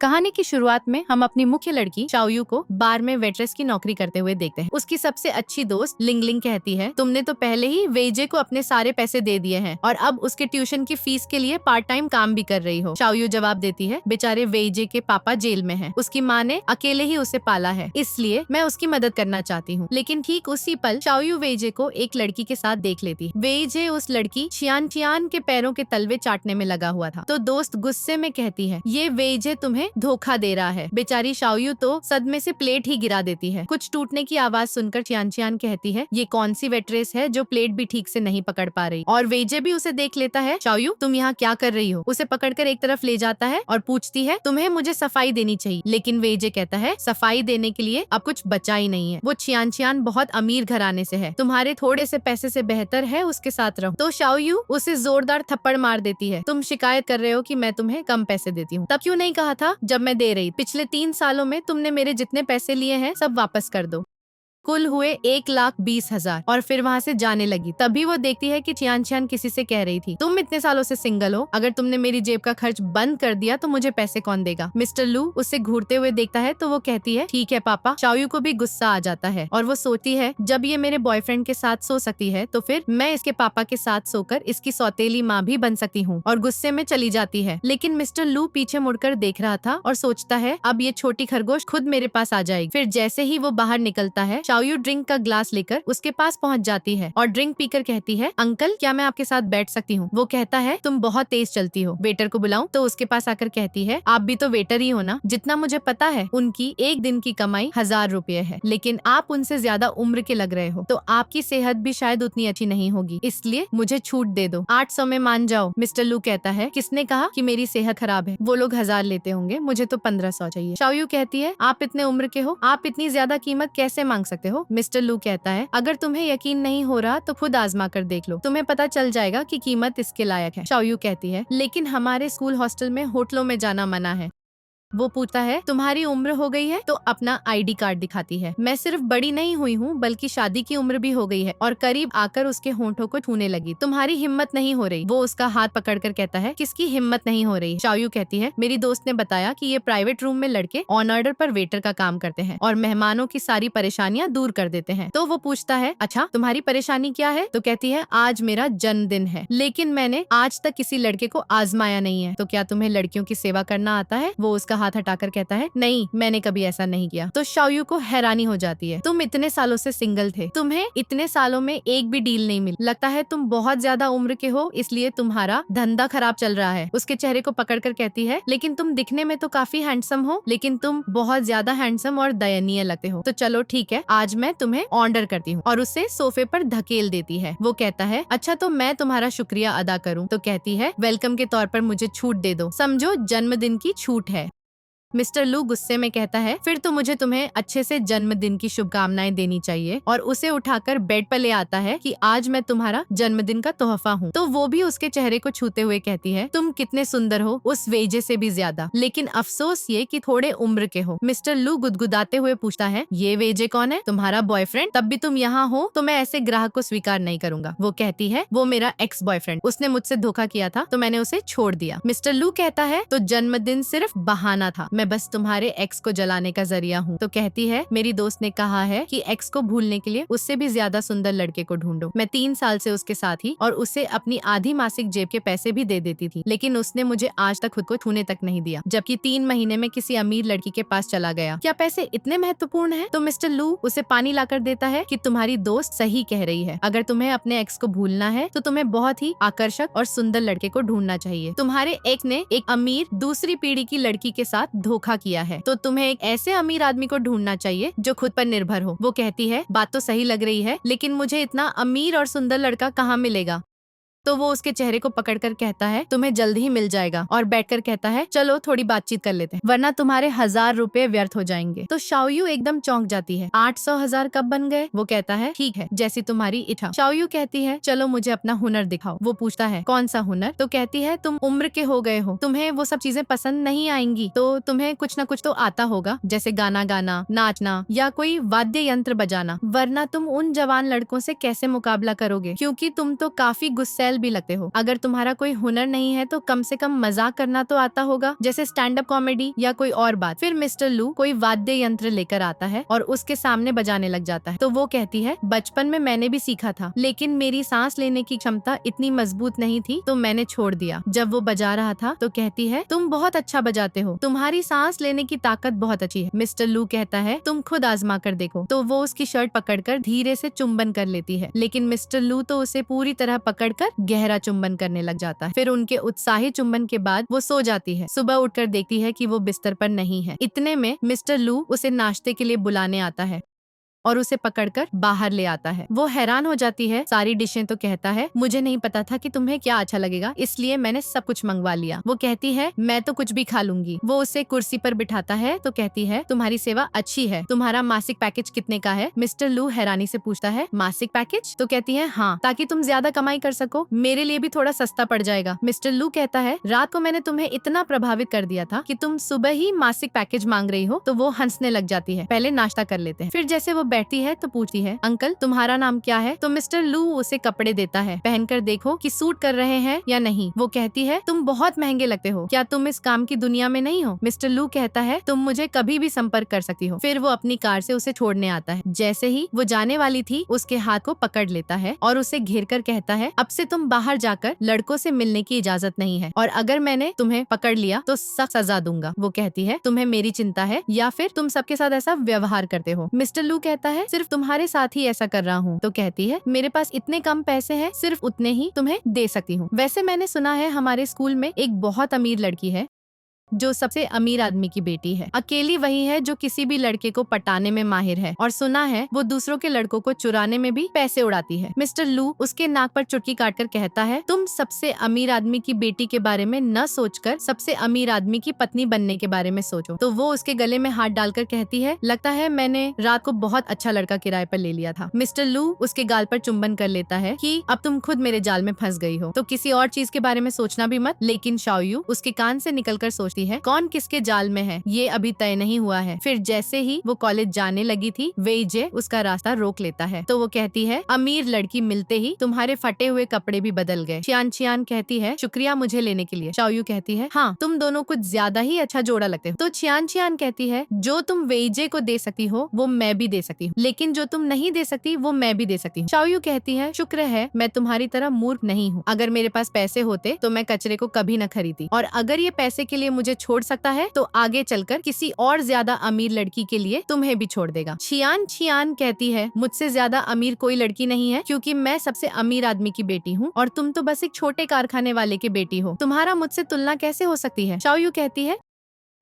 कहानी की शुरुआत में हम अपनी मुख्य लड़की शाओयू को बार में वेट्रेस की नौकरी करते हुए देखते हैं। उसकी सबसे अच्छी दोस्त लिंग लिंग कहती है, तुमने तो पहले ही वेजे को अपने सारे पैसे दे दिए हैं और अब उसके ट्यूशन की फीस के लिए पार्ट टाइम काम भी कर रही हो। शाओयू जवाब देती है, बेचारे वेजे के पापा जेल में हैं। उसकी माँ ने अकेले ही उसे पाला है, इसलिए मैं उसकी मदद करना चाहती हूँ। लेकिन ठीक उसी पल शाओयू वेजे को एक लड़की के साथ देख लेती है। वेजे उस लड़की चियान चियान के पैरों के तलवे चाटने में लगा हुआ था, तो दोस्त गुस्से में कहती है, ये वेजे तुम्हें धोखा दे रहा है। बेचारी शाओयू तो सदमे से प्लेट ही गिरा देती है। कुछ टूटने की आवाज सुनकर चियान चियान कहती है, ये कौन सी वेट्रेस है जो प्लेट भी ठीक से नहीं पकड़ पा रही। और वेजे भी उसे देख लेता है। शाओयू, तुम यहाँ क्या कर रही हो? उसे पकड़कर एक तरफ ले जाता है और पूछती है, तुम्हें मुझे सफाई देनी चाहिए। लेकिन वेजे कहता है, सफाई देने के लिए अब कुछ बचा ही नहीं है। वो चियान चियान बहुत अमीर घराने से है, तुम्हारे थोड़े से पैसे से बेहतर है उसके साथ रहो। तो शाओयू उसे जोरदार थप्पड़ मार देती है, तुम शिकायत कर रहे हो कि मैं तुम्हें कम पैसे देती हूँ, तब क्यों नहीं कहा था जब मैं दे रही? पिछले 3 सालों में तुमने मेरे जितने पैसे लिए हैं सब वापस कर दो। कुल हुए 1,20,000 और फिर वहाँ से जाने लगी। तभी वो देखती है कि चियान चियान किसी से कह रही थी, तुम इतने सालों से सिंगल हो, अगर तुमने मेरी जेब का खर्च बंद कर दिया तो मुझे पैसे कौन देगा? मिस्टर लू उसे घूरते हुए देखता है तो वो कहती है, ठीक है पापा। शाओयू को भी गुस्सा आ जाता है और वो सोचती है, जब ये मेरे बॉयफ्रेंड के साथ सो सकती है तो फिर मैं इसके पापा के साथ सोकर इसकी सौतेली माँ भी बन सकती हूँ, और गुस्से में चली जाती है। लेकिन मिस्टर लू पीछे मुड़कर देख रहा था और सोचता है, अब ये छोटी खरगोश खुद मेरे पास आ जाएगी। फिर जैसे ही वो बाहर निकलता है, शाओयू ड्रिंक का ग्लास लेकर उसके पास पहुंच जाती है और ड्रिंक पीकर कहती है, अंकल क्या मैं आपके साथ बैठ सकती हूँ? वो कहता है, तुम बहुत तेज चलती हो, वेटर को बुलाऊं? तो उसके पास आकर कहती है, आप भी तो वेटर ही हो ना? जितना मुझे पता है उनकी एक दिन की कमाई 1000 रुपए है, लेकिन आप उनसे ज्यादा उम्र के लग रहे हो, तो आपकी सेहत भी शायद उतनी अच्छी नहीं होगी, इसलिए मुझे छूट दे दो, 800 में मान जाओ। मिस्टर लू कहता है, किसने कहा कि मेरी सेहत खराब है? वो लोग 1000 लेते होंगे, मुझे तो 1500 चाहिए। शाओयू कहती है, आप इतने उम्र के हो, आप इतनी ज्यादा कीमत कैसे मांग सकते हो? मिस्टर लू कहता है, अगर तुम्हें यकीन नहीं हो रहा तो खुद आजमा कर देख लो, तुम्हें पता चल जाएगा कि कीमत इसके लायक है। शाओयू कहती है, लेकिन हमारे स्कूल हॉस्टल में होटलों में जाना मना है। वो पूछता है, तुम्हारी उम्र हो गई है? तो अपना आईडी कार्ड दिखाती है। मैं सिर्फ बड़ी नहीं हुई हूँ बल्कि शादी की उम्र भी हो गई है, और करीब आकर उसके होंठों को छूने लगी। तुम्हारी हिम्मत नहीं हो रही? वो उसका हाथ पकड़कर कहता है, किसकी हिम्मत नहीं हो रही? शाओयू कहती है, मेरी दोस्त ने बताया कि ये प्राइवेट रूम में लड़के ऑन ऑर्डर पर वेटर का काम करते हैं और मेहमानों की सारी परेशानियां दूर कर देते हैं। तो वो पूछता है, अच्छा तुम्हारी परेशानी क्या है? तो कहती है, आज मेरा जन्मदिन है, लेकिन मैंने आज तक किसी लड़के को आजमाया नहीं है। तो क्या तुम्हें लड़कियों की सेवा करना आता है? वो उसका हाथ हटाकर कहता है, नहीं मैंने कभी ऐसा नहीं किया। तो शाओयू को हैरानी हो जाती है, तुम इतने सालों से सिंगल थे, तुम्हें इतने सालों में एक भी डील नहीं मिली, लगता है तुम बहुत ज्यादा उम्र के हो, इसलिए तुम्हारा धंधा खराब चल रहा है। उसके चेहरे को पकड़कर कहती है, लेकिन तुम दिखने में तो काफी हैंडसम हो, लेकिन तुम बहुत ज्यादा हैंडसम और दयनीय लगते हो। तो चलो ठीक है, आज मैं तुम्हें ऑर्डर करती हूँ, और उसे सोफे पर धकेल देती है। वो कहता है, अच्छा तो मैं तुम्हारा शुक्रिया अदा करूँ? तो कहती है, वेलकम के तौर पर मुझे छूट दे दो, समझो जन्मदिन की छूट है। मिस्टर लू गुस्से में कहता है, फिर तो मुझे तुम्हें अच्छे से जन्मदिन की शुभकामनाएं देनी चाहिए, और उसे उठाकर बेड पर ले आता है कि आज मैं तुम्हारा जन्मदिन का तोहफा हूँ। तो वो भी उसके चेहरे को छूते हुए कहती है, तुम कितने सुंदर हो, उस वेजे से भी ज्यादा, लेकिन अफसोस ये कि थोड़े उम्र के हो। मिस्टर लू गुदगुदाते हुए पूछता है, ये वेजे कौन है? तुम्हारा बॉयफ्रेंड? तब भी तुम यहाँ हो तो मैं ऐसे ग्राहक को स्वीकार नहीं करूंगा। वो कहती है, वो मेरा एक्स बॉयफ्रेंड, उसने मुझसे धोखा किया था तो मैंने उसे छोड़ दिया। मिस्टर लू कहता है, तो जन्मदिन सिर्फ बहाना था, मैं बस तुम्हारे एक्स को जलाने का जरिया हूँ। तो कहती है, मेरी दोस्त ने कहा है कि एक्स को भूलने के लिए उससे भी ज्यादा सुंदर लड़के को ढूंढो। मैं 3 साल से उसके साथ ही, और उसे अपनी आधी मासिक जेब के पैसे भी दे देती थी, लेकिन उसने मुझे आज तक खुद को छूने तक नहीं दिया, जबकि 3 महीने में किसी अमीर लड़की के पास चला गया। क्या पैसे इतने महत्वपूर्ण हैं? तो मिस्टर लू उसे पानी लाकर देता है कि तुम्हारी दोस्त सही कह रही है, अगर तुम्हें अपने एक्स को भूलना है तो तुम्हें बहुत ही आकर्षक और सुंदर लड़के को ढूंढना चाहिए। तुम्हारे एक्स ने एक अमीर दूसरी पीढ़ी की लड़की के साथ धोखा किया है, तो तुम्हें एक ऐसे अमीर आदमी को ढूंढना चाहिए जो खुद पर निर्भर हो। वो कहती है, बात तो सही लग रही है, लेकिन मुझे इतना अमीर और सुंदर लड़का कहाँ मिलेगा? तो वो उसके चेहरे को पकड़कर कहता है, तुम्हें जल्द ही मिल जाएगा, और बैठकर कहता है, चलो थोड़ी बातचीत कर लेते हैं, वरना तुम्हारे 1000 रुपए व्यर्थ हो जाएंगे। तो शाओयू एकदम चौंक जाती है, 800 1000 कब बन गए? वो कहता है, ठीक है जैसी तुम्हारी इच्छा। शाओयू कहती है, चलो मुझे अपना हुनर दिखाओ। वो पूछता है, कौन सा हुनर? तो कहती है, तुम उम्र के हो गए हो, तुम्हें वो सब चीजें पसंद नहीं आएंगी, तो तुम्हें कुछ न कुछ तो आता होगा, जैसे गाना गाना, नाचना या कोई वाद्य यंत्र बजाना, वरना तुम उन जवान लड़कों से कैसे मुकाबला करोगे, क्योंकि तुम तो काफी गुस्सैल स्टाइल भी लगते हो। अगर तुम्हारा कोई हुनर नहीं है तो कम से कम मजाक करना तो आता होगा, जैसे स्टैंड अप कॉमेडी या कोई और बात। फिर मिस्टर लू कोई वाद्य यंत्र लेकर आता है और उसके सामने बजाने लग जाता है। तो वो कहती है, बचपन में मैंने भी सीखा था, लेकिन मेरी सांस लेने की क्षमता इतनी मजबूत नहीं थी तो मैंने छोड़ दिया। जब वो बजा रहा था तो कहती है, तुम बहुत अच्छा बजाते हो, तुम्हारी सांस लेने की ताकत बहुत अच्छी है। मिस्टर लू कहता है, तुम खुद आजमा कर देखो। तो वो उसकी शर्ट पकड़कर धीरे से चुंबन कर लेती है, लेकिन मिस्टर लू तो उसे पूरी तरह पकड़कर गहरा चुंबन करने लग जाता है। फिर उनके उत्साही चुंबन के बाद वो सो जाती है। सुबह उठकर देखती है कि वो बिस्तर पर नहीं है। इतने में मिस्टर लू उसे नाश्ते के लिए बुलाने आता है और उसे पकड़कर बाहर ले आता है। वो हैरान हो जाती है सारी डिशें, तो कहता है, मुझे नहीं पता था कि तुम्हें क्या अच्छा लगेगा, इसलिए मैंने सब कुछ मंगवा लिया। वो कहती है, मैं तो कुछ भी खा लूंगी। वो उसे कुर्सी पर बिठाता है तो कहती है, तुम्हारी सेवा अच्छी है, तुम्हारा मासिक पैकेज कितने का है? मिस्टर लू हैरानी से पूछता है, मासिक पैकेज? तो कहती है, हाँ, ताकि तुम ज्यादा कमाई कर सको, मेरे लिए भी थोड़ा सस्ता पड़ जाएगा। मिस्टर लू कहता है, रात को मैंने तुम्हें इतना प्रभावित कर दिया था कि तुम सुबह ही मासिक पैकेज मांग रही हो। तो वो हंसने लग जाती है। पहले नाश्ता कर लेते हैं। फिर जैसे वो बैठती है तो पूछती है, अंकल तुम्हारा नाम क्या है? तो मिस्टर लू उसे कपड़े देता है, पहनकर देखो कि सूट कर रहे हैं या नहीं। वो कहती है, तुम बहुत महंगे लगते हो, क्या तुम इस काम की दुनिया में नहीं हो? मिस्टर लू कहता है, तुम मुझे कभी भी संपर्क कर सकती हो। फिर वो अपनी कार से उसे छोड़ने आता है। जैसे ही वो जाने वाली थी, उसके हाथ को पकड़ लेता है और उसे घेर कर कहता है, अब से तुम बाहर जाकर लड़कों से मिलने की इजाजत नहीं है, और अगर मैंने तुम्हें पकड़ लिया तो सख्त सजा दूंगा। वो कहती है, तुम्हें मेरी चिंता है या फिर तुम सबके साथ ऐसा व्यवहार करते हो? मिस्टर लू कहता है, सिर्फ तुम्हारे साथ ही ऐसा कर रहा हूँ। तो कहती है, मेरे पास इतने कम पैसे हैं, सिर्फ उतने ही तुम्हें दे सकती हूँ। वैसे मैंने सुना है हमारे स्कूल में एक बहुत अमीर लड़की है जो सबसे अमीर आदमी की बेटी है। अकेली वही है जो किसी भी लड़के को पटाने में माहिर है, और सुना है वो दूसरों के लड़कों को चुराने में भी पैसे उड़ाती है। मिस्टर लू उसके नाक पर चुटकी काटकर कहता है, तुम सबसे अमीर आदमी की बेटी के बारे में न सोचकर सबसे अमीर आदमी की पत्नी बनने के बारे में सोचो। तो वो उसके गले में हाथ डालकर कहती है, लगता है मैंने रात को बहुत अच्छा लड़का किराए पर ले लिया था। मिस्टर लू उसके गाल पर चुंबन कर लेता है कि अब तुम खुद मेरे जाल में फंस गई हो, तो किसी और चीज के बारे में सोचना भी मत। लेकिन शाओयू उसके कान से निकलकर सोचती है, कौन किसके जाल में है ये अभी तय नहीं हुआ है। फिर जैसे ही वो कॉलेज जाने लगी थी, वेइजे उसका रास्ता रोक लेता है। तो वो कहती है, अमीर लड़की मिलते ही तुम्हारे फटे हुए कपड़े भी बदल गए। चियान कहती है, शुक्रिया मुझे लेने के लिए। शाओयू कहती है, हाँ, तुम दोनों कुछ ज्यादा ही अच्छा जोड़ा लगते हो। तो चियान कहती है, जो तुम वेइजे को दे सकती हो वो मैं भी दे सकती हूँ, लेकिन जो तुम नहीं दे सकती वो मैं भी दे सकती हूँ। शाओयू कहती है, शुक्र है मैं तुम्हारी तरह मूर्ख नहीं हूँ, अगर मेरे पास पैसे होते तो मैं कचरे को कभी न खरीदी, और अगर ये पैसे के लिए मुझे छोड़ सकता है तो आगे चलकर किसी और ज्यादा अमीर लड़की के लिए तुम्हें भी छोड़ देगा। चियान कहती है, मुझसे ज्यादा अमीर कोई लड़की नहीं है, क्योंकि मैं सबसे अमीर आदमी की बेटी हूँ और तुम तो बस एक छोटे कारखाने वाले की बेटी हो, तुम्हारा मुझसे तुलना कैसे हो सकती है? शाओयू कहती है,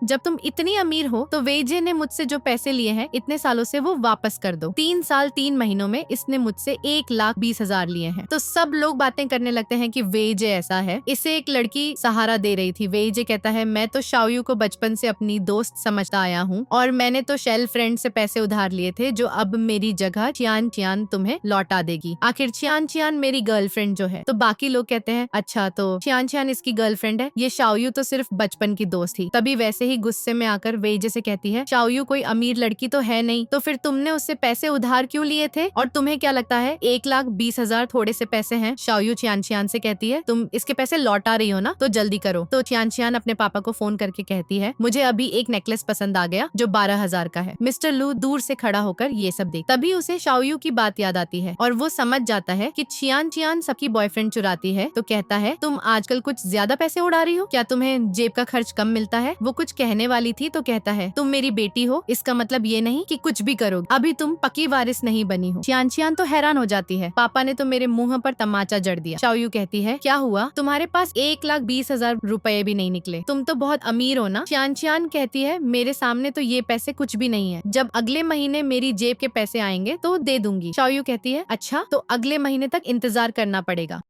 जब तुम इतनी अमीर हो तो वेजे ने मुझसे जो पैसे लिए हैं इतने सालों से वो वापस कर दो। 3 साल 3 महीनों में इसने मुझसे 1,20,000 लिए हैं। तो सब लोग बातें करने लगते हैं कि वेजे ऐसा है, इसे एक लड़की सहारा दे रही थी। वेजे कहता है, मैं तो शाओयू को बचपन से अपनी दोस्त समझता आया हूँ, और मैंने तो शेल फ्रेंड से पैसे उधार लिए थे जो अब मेरी जगह चियान तुम्हें लौटा देगी। आखिर चियान मेरी गर्लफ्रेंड जो है। तो बाकी लोग कहते हैं, अच्छा तो चियान इसकी गर्लफ्रेंड है, ये शाओयू तो सिर्फ बचपन की दोस्त थी। तभी वैसे ही गुस्से में आकर वेजे से कहती है, शाओयू कोई अमीर लड़की तो है नहीं, तो फिर तुमने उससे पैसे उधार क्यों लिए थे, और तुम्हें क्या लगता है 1,20,000 थोड़े से पैसे हैं? शाओयू चियान से कहती है, तुम इसके पैसे लौटा रही हो ना, तो जल्दी करो। तो चियान अपने पापा को फोन करके कहती है, मुझे अभी एक नेकलेस पसंद आ गया जो 12,000 का है। मिस्टर लू दूर से खड़ा होकर ये सब देख, तभी उसे शाओयू की बात याद आती है और वो समझ जाता है कि चियान सबकी बॉयफ्रेंड चुराती है। तो कहता है, तुम आजकल कुछ ज्यादा पैसे उड़ा रही हो, क्या तुम्हें जेब का खर्च कम मिलता है? वो कुछ कहने वाली थी तो कहता है, तुम मेरी बेटी हो, इसका मतलब ये नहीं कि कुछ भी करोगे, अभी तुम पक्की वारिस नहीं बनी हो। चियान तो हैरान हो जाती है, पापा ने तो मेरे मुंह पर तमाचा जड़ दिया। शाओयू कहती है, क्या हुआ, तुम्हारे पास 1,20,000 रुपए भी नहीं निकले, तुम तो बहुत अमीर हो ना? चियान कहती है, मेरे सामने तो ये पैसे कुछ भी नहीं है, जब अगले महीने मेरी जेब के पैसे आएंगे तो दे दूंगी। शाओयू कहती है, अच्छा तो अगले महीने तक इंतजार करना पड़ेगा,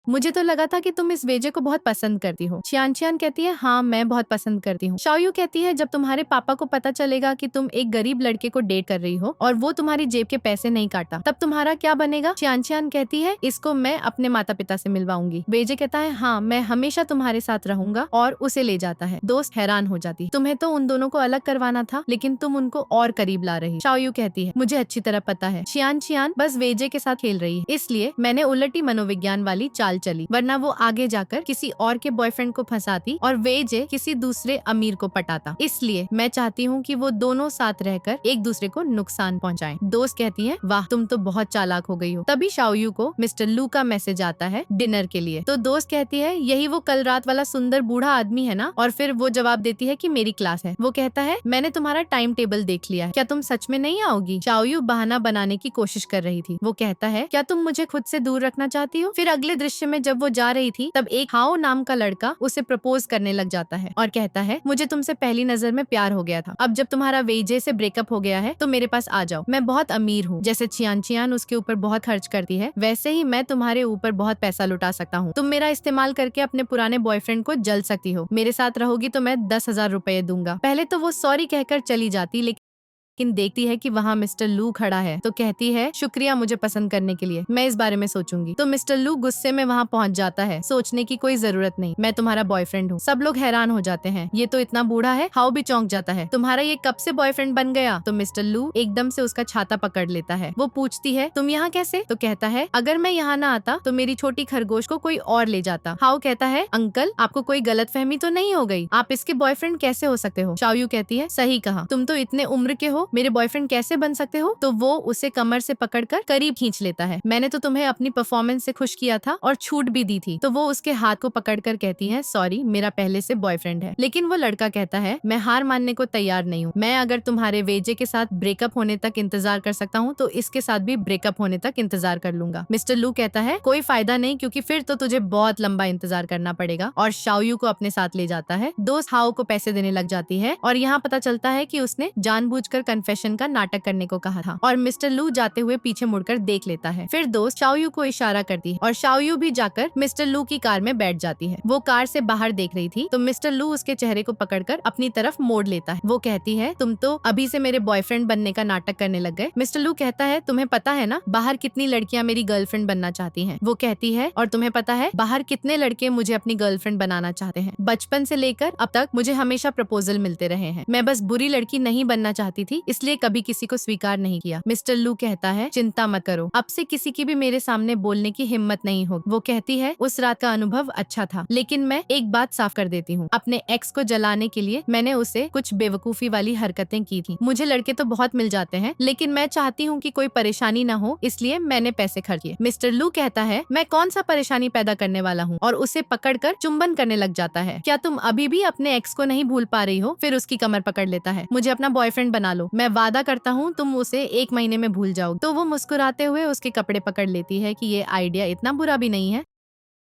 मुझे तो लगा था कि तुम इस वेजे को बहुत पसंद करती हो। चियान कहती है, हाँ मैं बहुत पसंद करती हूँ। शाओयू कहती है, जब तुम्हारे पापा को पता चलेगा कि तुम एक गरीब लड़के को डेट कर रही हो और वो तुम्हारी जेब के पैसे नहीं काटा, तब तुम्हारा क्या बनेगा? चियान कहती है, इसको मैं अपने माता पिता से मिलवाऊंगी। वेजे कहता है, हाँ मैं हमेशा तुम्हारे साथ रहूंगा, और उसे ले जाता है। दोस्त हैरान हो जाती, तुम्हें तो उन दोनों को अलग करवाना था, लेकिन तुम उनको और करीब ला रही। शाओयू कहती है, मुझे अच्छी तरह पता है चियान बस वेजे के साथ खेल रही है, इसलिए मैंने उलटी मनोविज्ञान वाली चाल चाल चली, वरना वो आगे जाकर किसी और के बॉयफ्रेंड को फंसाती और वेजे किसी दूसरे अमीर को पटाता। इसलिए मैं चाहती हूँ कि वो दोनों साथ रहकर एक दूसरे को नुकसान पहुँचाएं। दोस्त कहती है, वाह तुम तो बहुत चालाक हो गई हो। तभी शाओयू को मिस्टर लू का मैसेज आता है डिनर के लिए। तो दोस्त कहती है, यही वो कल रात वाला सुंदर बूढ़ा आदमी है ना? और फिर वो जवाब देती है कि मेरी क्लास है। वो कहता है, मैंने तुम्हारा टाइम टेबल देख लिया है, क्या तुम सच में नहीं आओगी? शाओयू बहाना बनाने की कोशिश कर रही थी। वो कहता है, क्या तुम मुझे खुद से दूर रखना चाहती हो? फिर अगले दृश्य में जब वो जा रही थी तब एक हाओ नाम का लड़का उसे प्रपोज करने लग जाता है और कहता है, मुझे तुमसे पहली नजर में प्यार हो गया था। अब जब तुम्हारा वेजे से ब्रेकअप हो गया है तो मेरे पास आ जाओ। मैं बहुत अमीर हूँ। जैसे चियान चियान उसके ऊपर बहुत खर्च करती है, वैसे ही मैं तुम्हारे ऊपर बहुत पैसा लुटा सकता हूँ। तुम मेरा इस्तेमाल करके अपने पुराने बॉयफ्रेंड को जल सकती हो। मेरे साथ रहोगी तो मैं 10,000 रुपए दूंगा। पहले तो वो सॉरी कहकर चली जाती, लेकिन देखती है कि वहाँ मिस्टर लू खड़ा है तो कहती है, शुक्रिया मुझे पसंद करने के लिए, मैं इस बारे में सोचूंगी। तो मिस्टर लू गुस्से में वहाँ पहुँच जाता है, सोचने की कोई जरूरत नहीं, मैं तुम्हारा बॉयफ्रेंड हूँ। सब लोग हैरान हो जाते हैं, ये तो इतना बूढ़ा है। हाउ भी चौंक जाता है, तुम्हारा ये कब से बॉयफ्रेंड बन गया? तो मिस्टर लू एकदम से उसका छाता पकड़ लेता है। वो पूछती है, तुम यहाँ कैसे? तो कहता है, अगर मैं यहाँ ना आता तो मेरी छोटी खरगोश को कोई और ले जाता। हाउ कहता है, अंकल आपको कोई गलतफहमी तो नहीं हो गई? आप इसके बॉयफ्रेंड कैसे हो सकते हो? शाओयू कहती है, सही कहा, तुम तो इतने उम्र के हो, मेरे बॉयफ्रेंड कैसे बन सकते हो? तो वो उसे कमर से पकड़कर करीब खींच लेता है। मैंने तो तुम्हें अपनी परफॉर्मेंस से खुश किया था और छूट भी दी थी। तो वो उसके हाथ को पकड़कर कहती है, सॉरी मेरा पहले से बॉयफ्रेंड है। लेकिन वो लड़का कहता है, मैं हार मानने को तैयार नहीं हूँ। मैं अगर तुम्हारे वेजे के साथ ब्रेकअप होने तक इंतजार कर सकता हूँ तो इसके साथ भी ब्रेकअप होने तक इंतजार कर लूंगा। मिस्टर लू कहता है, कोई फायदा नहीं, क्योंकि फिर तो तुझे बहुत लंबा इंतजार करना पड़ेगा, और शाओयू को अपने साथ ले जाता है। दोस्त हाओ को पैसे देने लग जाती है और यहाँ पता चलता है कि उसने जानबूझकर कन्फेशन का नाटक करने को कहा था और मिस्टर लू जाते हुए पीछे मुड़कर देख लेता है। फिर दोस्त शाओयू को इशारा करती है और शाओयू भी जाकर मिस्टर लू की कार में बैठ जाती है। वो कार से बाहर देख रही थी तो मिस्टर लू उसके चेहरे को पकड़कर अपनी तरफ मोड़ लेता है। वो कहती है, तुम तो अभी से मेरे बॉयफ्रेंड बनने का नाटक करने लग गए। मिस्टर लू कहता है, तुम्हें पता है ना बाहर कितनी लड़कियां मेरी गर्लफ्रेंड बनना चाहती हैं? वो कहती है, और तुम्हें पता है बाहर कितने लड़के मुझे अपनी गर्लफ्रेंड बनाना चाहते हैं? बचपन से लेकर अब तक मुझे हमेशा प्रपोजल मिलते रहे हैं। मैं बस बुरी लड़की नहीं बनना चाहती थी, इसलिए कभी किसी को स्वीकार नहीं किया। मिस्टर लू कहता है, चिंता मत करो, अब से किसी की भी मेरे सामने बोलने की हिम्मत नहीं होगी। वो कहती है, उस रात का अनुभव अच्छा था, लेकिन मैं एक बात साफ कर देती हूँ, अपने एक्स को जलाने के लिए मैंने उसे कुछ बेवकूफी वाली हरकतें की थी। मुझे लड़के तो बहुत मिल जाते हैं, लेकिन मैं चाहती हूँ कि कोई परेशानी न हो, इसलिए मैंने पैसे खर्च किए। मिस्टर लू कहता है, मैं कौन सा परेशानी पैदा करने वाला हूँ, और उसे पकड़कर चुंबन करने लग जाता है। क्या तुम अभी भी अपने एक्स को नहीं भूल पा रही हो? फिर उसकी कमर पकड़ लेता है, मुझे अपना बॉयफ्रेंड बना लो, मैं वादा करता हूँ तुम उसे 1 महीने में भूल जाओगे। तो वो मुस्कुराते हुए उसके कपड़े पकड़ लेती है कि ये आइडिया इतना बुरा भी नहीं है।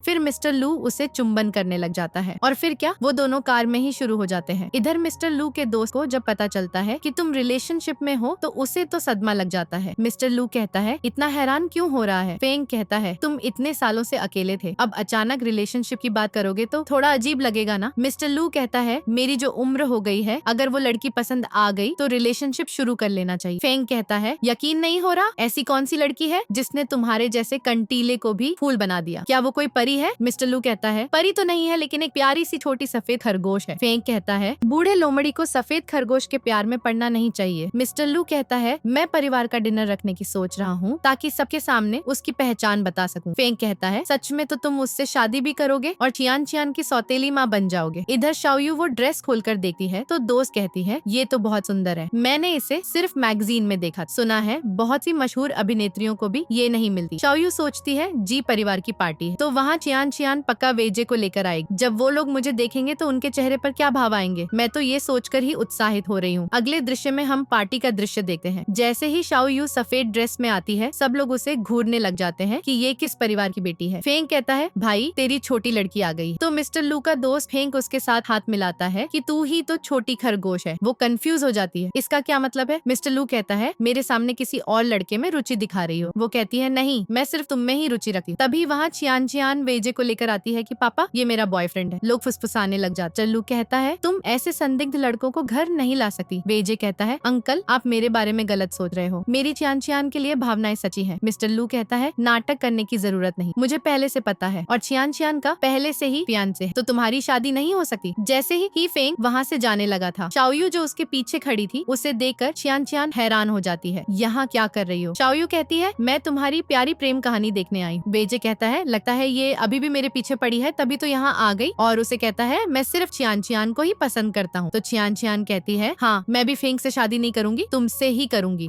फिर मिस्टर लू उसे चुंबन करने लग जाता है और फिर क्या, वो दोनों कार में ही शुरू हो जाते हैं। इधर मिस्टर लू के दोस्त को जब पता चलता है कि तुम रिलेशनशिप में हो तो उसे तो सदमा लग जाता है। मिस्टर लू कहता है, इतना हैरान क्यों हो रहा है? फेंग कहता है, तुम इतने सालों से अकेले थे, अब अचानक रिलेशनशिप की बात करोगे तो थोड़ा अजीब लगेगा ना? मिस्टर लू कहता है, मेरी जो उम्र हो गई है, अगर वो लड़की पसंद आ गई तो रिलेशनशिप शुरू कर लेना चाहिए। फेंग कहता है, यकीन नहीं हो रहा? ऐसी कौन सी लड़की है जिसने तुम्हारे जैसे कंटीले को भी फूल बना दिया? क्या वो कोई परी है? मिस्टर लू कहता है, परी तो नहीं है, लेकिन एक प्यारी सी छोटी सफेद खरगोश है। फेंग कहता है, बूढ़े लोमड़ी को सफेद खरगोश के प्यार में पड़ना नहीं चाहिए। मिस्टर लू कहता है, मैं परिवार का डिनर रखने की सोच रहा हूँ ताकि सबके सामने उसकी पहचान बता सकूं। फेंग कहता है, सच में तो तुम उससे शादी भी करोगे और चियान चियान की सौतेली माँ बन जाओगे। इधर शाओयू वो ड्रेस खोलकर देखती है तो दोस्त कहती है, ये तो बहुत सुंदर है, मैंने इसे सिर्फ मैगजीन में देखा, सुना है बहुत सी मशहूर अभिनेत्रियों को भी ये नहीं मिलती। शाओयू सोचती है, जी परिवार की पार्टी है तो वहाँ चियान चियान पक्का वेजे को लेकर आएगी। जब वो लोग मुझे देखेंगे तो उनके चेहरे पर क्या भाव आएंगे? मैं तो ये सोचकर ही उत्साहित हो रही हूँ। अगले दृश्य में हम पार्टी का दृश्य देखते हैं। जैसे ही शाओयू सफेद ड्रेस में आती है, सब लोग उसे घूरने लग जाते हैं कि ये किस परिवार की बेटी है। फेंग कहता है, भाई तेरी छोटी लड़की आ गई। तो मिस्टर लू का दोस्त फेंग उसके साथ हाथ मिलाता है कि तू ही तो छोटी खरगोश है। वो कंफ्यूज हो जाती है, इसका क्या मतलब है? मिस्टर लू कहता है, मेरे सामने किसी और लड़के में रुचि दिखा रही हो। वो कहती है, नहीं, मैं सिर्फ तुम में ही रुचि रखती हूँ। तभी वहाँ चियान चियान वेजे को लेकर आती है कि पापा ये मेरा बॉयफ्रेंड है। लोग फुसफुसाने लग जाते। चल्लू कहता है, तुम ऐसे संदिग्ध लड़कों को घर नहीं ला सकती। वेजे कहता है, अंकल आप मेरे बारे में गलत सोच रहे हो, मेरी चियान चियान के लिए भावनाएं सच्ची हैं। मिस्टर लू कहता है, नाटक करने की जरूरत नहीं, मुझे पहले से पता है और चियान चियान का पहले से ही फियांसे है, तो तुम्हारी शादी नहीं हो सकती। जैसे ही फेंग वहाँ से जाने लगा था, शाओयू जो उसके पीछे खड़ी थी उसे देखकर चियान चियान हैरान हो जाती है, यहाँ क्या कर रही हो? शाओयू कहती है, मैं तुम्हारी प्यारी प्रेम कहानी देखने आई। वेजे कहता है, लगता है ये अभी भी मेरे पीछे पड़ी है, तभी तो यहाँ आ गई। और उसे कहता है मैं सिर्फ चियान चियान को ही पसंद करता हूँ। तो चियान चियान कहती है हाँ, मैं भी फेंग से शादी नहीं करूंगी, तुमसे ही करूंगी।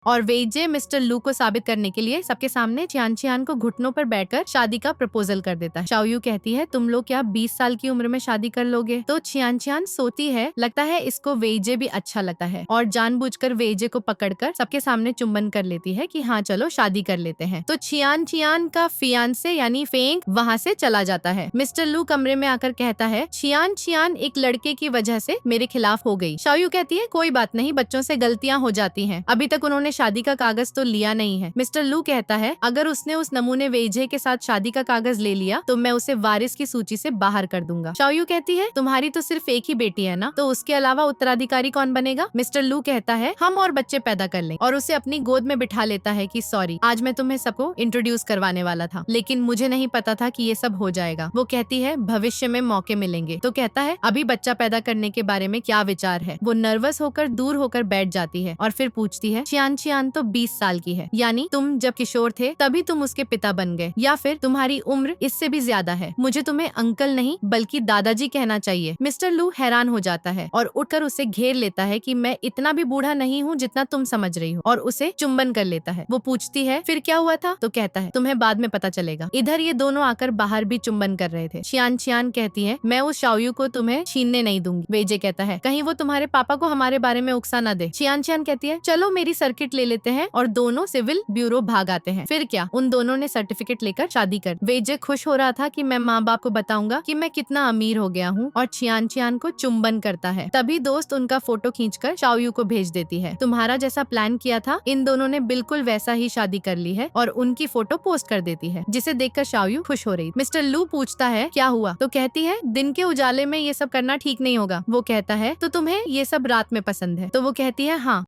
और वेजे मिस्टर लू को साबित करने के लिए सबके सामने चियान चियान को घुटनों पर बैठकर शादी का प्रपोजल कर देता है। शाओयू कहती है तुम लोग क्या 20 साल की उम्र में शादी कर लोगे? तो चियान चियान सोती है, लगता है इसको वेजे भी अच्छा लगता है और जानबूझकर वेजे को पकड़कर सबके सामने चुंबन कर लेती है कि हाँ चलो शादी कर लेते हैं। तो चियान चियान का फियांसे यानी फेंग वहाँ से चला जाता है। मिस्टर लू कमरे में आकर कहता है चियान चियान एक लड़के की वजह से मेरे खिलाफ हो गई। शाओयू कहती है कोई बात नहीं, बच्चों से गलतियां हो जाती हैं, अभी तक उन्होंने शादी का कागज तो लिया नहीं है। मिस्टर लू कहता है अगर उसने उस नमूने वेजे के साथ शादी का कागज ले लिया तो मैं उसे वारिस की सूची से बाहर कर दूंगा। शाओयू कहती है तुम्हारी तो सिर्फ एक ही बेटी है ना, तो उसके अलावा उत्तराधिकारी कौन बनेगा? मिस्टर लू कहता है हम और बच्चे पैदा कर लें, और उसे अपनी गोद में बिठा लेता है कि सॉरी आज मैं तुम्हें सबको इंट्रोड्यूस करवाने वाला था, लेकिन मुझे नहीं पता था कि ये सब हो जाएगा। वो कहती है भविष्य में मौके मिलेंगे। तो कहता है अभी बच्चा पैदा करने के बारे में क्या विचार है? वो नर्वस होकर दूर होकर बैठ जाती है और फिर पूछती है चियान चियान तो 20 साल की है, यानी तुम जब किशोर थे तभी तुम उसके पिता बन गए, या फिर तुम्हारी उम्र इससे भी ज्यादा है? मुझे तुम्हें अंकल नहीं बल्कि दादाजी कहना चाहिए। मिस्टर लू हैरान हो जाता है और उठकर उसे घेर लेता है कि मैं इतना भी बूढ़ा नहीं हूँ जितना तुम समझ रही हो, और उसे चुंबन कर लेता है। वो पूछती है फिर क्या हुआ था? तो कहता है तुम्हें बाद में पता चलेगा। इधर ये दोनों आकर बाहर भी चुंबन कर रहे थे। चियान चियान कहती है मैं उस शाओयू को तुम्हें छीनने नहीं दूंगी। वेजे कहता है कहीं वो तुम्हारे पापा को हमारे बारे में उकसा न दे। चियान चियान कहती है चलो मेरी सर्किट ले लेते हैं, और दोनों सिविल ब्यूरो भाग आते हैं। फिर क्या, उन दोनों ने सर्टिफिकेट लेकर शादी कर। वेजे खुश हो रहा था कि मैं माँ बाप को बताऊंगा कि मैं कितना अमीर हो गया हूँ, और चियान चियान को चुंबन करता है। तभी दोस्त उनका फोटो खींचकर शाओयू को भेज देती है। तुम्हारा जैसा प्लान किया था इन दोनों ने बिल्कुल वैसा ही शादी कर ली है, और उनकी फोटो पोस्ट कर देती है, जिसे देखकर शाओयू खुश हो रही। मिस्टर लू पूछता है क्या हुआ? तो कहती है दिन के उजाले में ये सब करना ठीक नहीं होगा। वो कहता है तो तुम्हें ये सब रात में पसंद है? तो वो कहती है हाँ,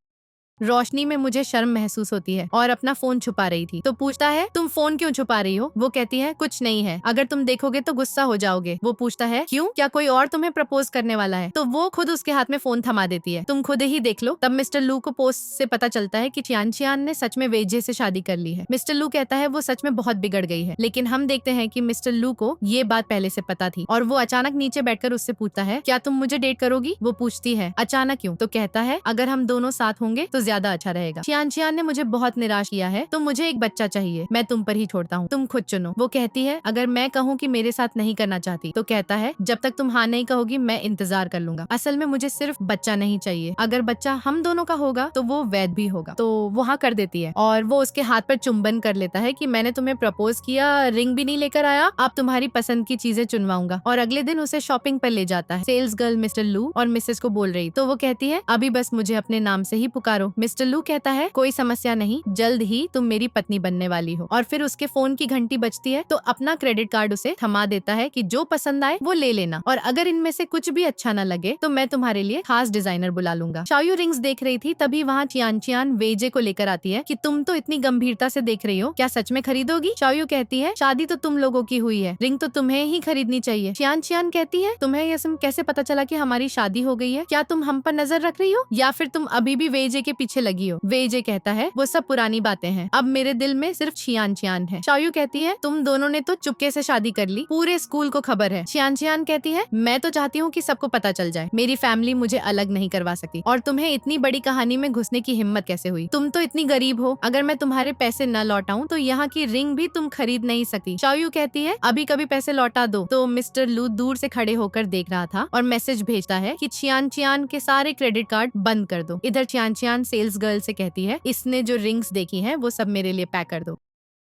रोशनी में मुझे शर्म महसूस होती है, और अपना फोन छुपा रही थी। तो पूछता है तुम फोन क्यों छुपा रही हो? वो कहती है कुछ नहीं है, अगर तुम देखोगे तो गुस्सा हो जाओगे। वो पूछता है क्यों, क्या कोई और तुम्हें प्रपोज करने वाला है? तो वो खुद उसके हाथ में फोन थमा देती है, तुम खुद ही देख लो। तब मिस्टर लू को पोस्ट से पता चलता है कि चियान चियान ने सच में वेजे से शादी कर ली है। मिस्टर लू कहता है वो सच में बहुत बिगड़ गई है, लेकिन हम देखते हैं कि मिस्टर लू को ये बात पहले से पता थी, और वो अचानक नीचे बैठकर उससे पूछता है क्या तुम मुझे डेट करोगी? वो पूछती है अचानक क्यों? तो कहता है अगर हम दोनों साथ होंगे तो ज्यादा अच्छा रहेगा। चियान चियान ने मुझे बहुत निराश किया है, तो मुझे एक बच्चा चाहिए, मैं तुम पर ही छोड़ता हूँ, तुम खुद चुनो। वो कहती है अगर मैं कहूँ कि मेरे साथ नहीं करना चाहती? तो कहता है जब तक तुम हाँ नहीं कहोगी मैं इंतजार कर लूंगा। असल में मुझे सिर्फ बच्चा नहीं चाहिए, अगर बच्चा हम दोनों का होगा तो वो वैध भी होगा। तो वो हाँ कर देती है, और वो उसके हाथ पर चुंबन कर लेता है कि मैंने तुम्हें प्रपोज किया, रिंग भी नहीं लेकर आया, आप तुम्हारी पसंद की चीजें चुनवाऊंगा। और अगले दिन उसे शॉपिंग पर ले जाता है। सेल्स गर्ल मिस्टर लू और मिसेस को बोल रही, तो वो कहती है अभी बस मुझे अपने नाम से ही पुकारो। मिस्टर लू कहता है कोई समस्या नहीं, जल्द ही तुम मेरी पत्नी बनने वाली हो। और फिर उसके फोन की घंटी बजती है, तो अपना क्रेडिट कार्ड उसे थमा देता है कि जो पसंद आए वो ले लेना, और अगर इनमें से कुछ भी अच्छा न लगे तो मैं तुम्हारे लिए खास डिजाइनर बुला लूंगा। शाओयू रिंग्स देख रही थी, तभी वहाँ चियान चियान वेजे को लेकर आती है कि तुम तो इतनी गंभीरता से देख रही हो, क्या सच में खरीदोगी? शाओयू कहती है शादी तो तुम लोगों की हुई है, रिंग तो तुम्हें ही खरीदनी चाहिए। चियान चियान कहती है तुम्हें ये सब कैसे पता चला कि हमारी शादी हो गई है? क्या तुम हम पर नजर रख रही हो, या फिर तुम अभी भी वेजे के पीछे लगी हो? वेजे कहता है वो सब पुरानी बातें हैं, अब मेरे दिल में सिर्फ चियान चियान है। शाओयू कहती है तुम दोनों ने तो चुपके से शादी कर ली, पूरे स्कूल को खबर है। चियान चियान कहती है मैं तो चाहती हूँ कि सबको पता चल जाए, मेरी फैमिली मुझे अलग नहीं करवा सकती, और तुम्हें इतनी बड़ी कहानी में घुसने की हिम्मत कैसे हुई? तुम तो इतनी गरीब हो, अगर मैं तुम्हारे पैसे न लौटाऊं तो यहाँ की रिंग भी तुम खरीद नहीं सकती। शाओयू कहती है अभी कभी पैसे लौटा दो। तो मिस्टर लू दूर से खड़े होकर देख रहा था और मैसेज भेजता है कि चियान चियान के सारे क्रेडिट कार्ड बंद कर दो। इधर चियान चियान सेल्स गर्ल से कहती है इसने जो रिंग्स देखी हैं वो सब मेरे लिए पैक कर दो,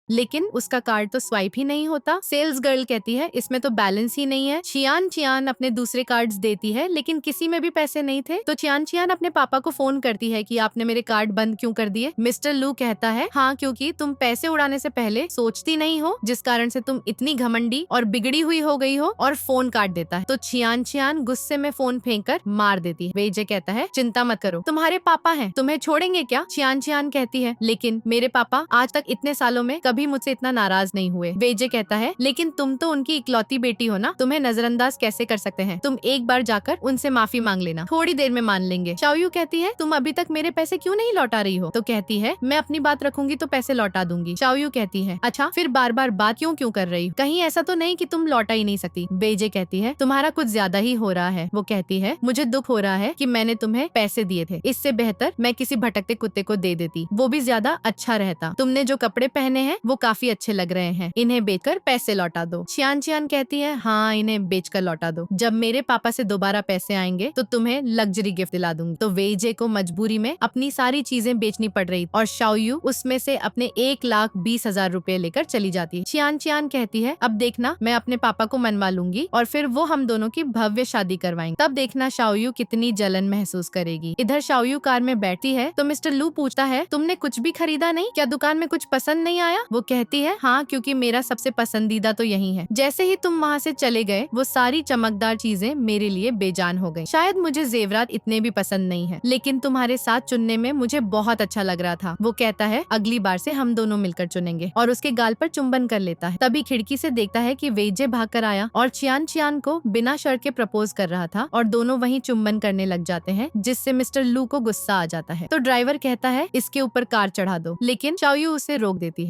लेकिन उसका कार्ड तो स्वाइप ही नहीं होता। सेल्स गर्ल कहती है इसमें तो बैलेंस ही नहीं है। चियान चियान अपने दूसरे कार्ड्स देती है, लेकिन किसी में भी पैसे नहीं थे। तो चियान चियान अपने पापा को फोन करती है कि आपने मेरे कार्ड बंद क्यों कर दिए? मिस्टर लू कहता है हाँ क्योंकि तुम पैसे उड़ाने से पहले सोचती नहीं हो, जिस कारण से तुम इतनी घमंडी और बिगड़ी हुई हो गई हो, और फोन काट देता है। तो चियान चियान गुस्से में फोन फेंक कर मार देती है। वेजे कहता है चिंता मत करो, तुम्हारे पापा हैं, तुम्हें छोड़ेंगे क्या? चियान चियान कहती है लेकिन मेरे पापा आज तक इतने सालों में कभी कभी मुझसे इतना नाराज नहीं हुए। वेजे कहता है लेकिन तुम तो उनकी इकलौती बेटी हो ना, तुम्हें नजरअंदाज कैसे कर सकते हैं? तुम एक बार जाकर उनसे माफी मांग लेना, थोड़ी देर में मान लेंगे। शाओयू कहती है तुम अभी तक मेरे पैसे क्यों नहीं लौटा रही हो? तो कहती है मैं अपनी बात रखूंगी तो पैसे लौटा दूंगी। शाओयू कहती है अच्छा फिर बार बार बात क्यों कर रही हो? कहीं ऐसा तो नहीं कि तुम लौटा ही नहीं सकती? वेजे कहती है तुम्हारा कुछ ज्यादा ही हो रहा है। वो कहती है मुझे दुख हो रहा है कि मैंने तुम्हें पैसे दिए थे, इससे बेहतर मैं किसी भटकते कुत्ते को दे देती, वो भी ज्यादा अच्छा रहता। तुमने जो कपड़े पहने हैं वो काफी अच्छे लग रहे हैं, इन्हें बेचकर पैसे लौटा दो। चियान चियान कहती है हाँ इन्हें बेचकर लौटा दो, जब मेरे पापा से दोबारा पैसे आएंगे तो तुम्हें लग्जरी गिफ्ट दिला दूंगी। तो वेजे को मजबूरी में अपनी सारी चीजें बेचनी पड़ रही और शाओयू उसमें से अपने 1,20,000 रुपए लेकर चली जाती है। चियान चियान कहती है अब देखना मैं अपने पापा को मनवा लूंगी और फिर वो हम दोनों की भव्य शादी करवाएंगे, तब देखना शाओयू कितनी जलन महसूस करेगी। इधर शाओयू कार में बैठती है तो मिस्टर लू पूछता है तुमने कुछ भी खरीदा नहीं क्या? दुकान में कुछ पसंद नहीं आया? वो कहती है हाँ क्योंकि मेरा सबसे पसंदीदा तो यही है। जैसे ही तुम वहाँ से चले गए वो सारी चमकदार चीजें मेरे लिए बेजान हो गई। शायद मुझे जेवरात इतने भी पसंद नहीं है, लेकिन तुम्हारे साथ चुनने में मुझे बहुत अच्छा लग रहा था। वो कहता है अगली बार से हम दोनों मिलकर चुनेंगे और उसके गाल पर चुंबन कर लेता है। तभी खिड़की से देखता है कि वेजे भागकर आया और चियान चियान को बिना शर्त के प्रपोज कर रहा था और दोनों वहीं चुंबन करने लग जाते हैं, जिससे मिस्टर लू को गुस्सा आ जाता है। तो ड्राइवर कहता है इसके ऊपर कार चढ़ा दो, लेकिन शाओयू उसे रोक देती है।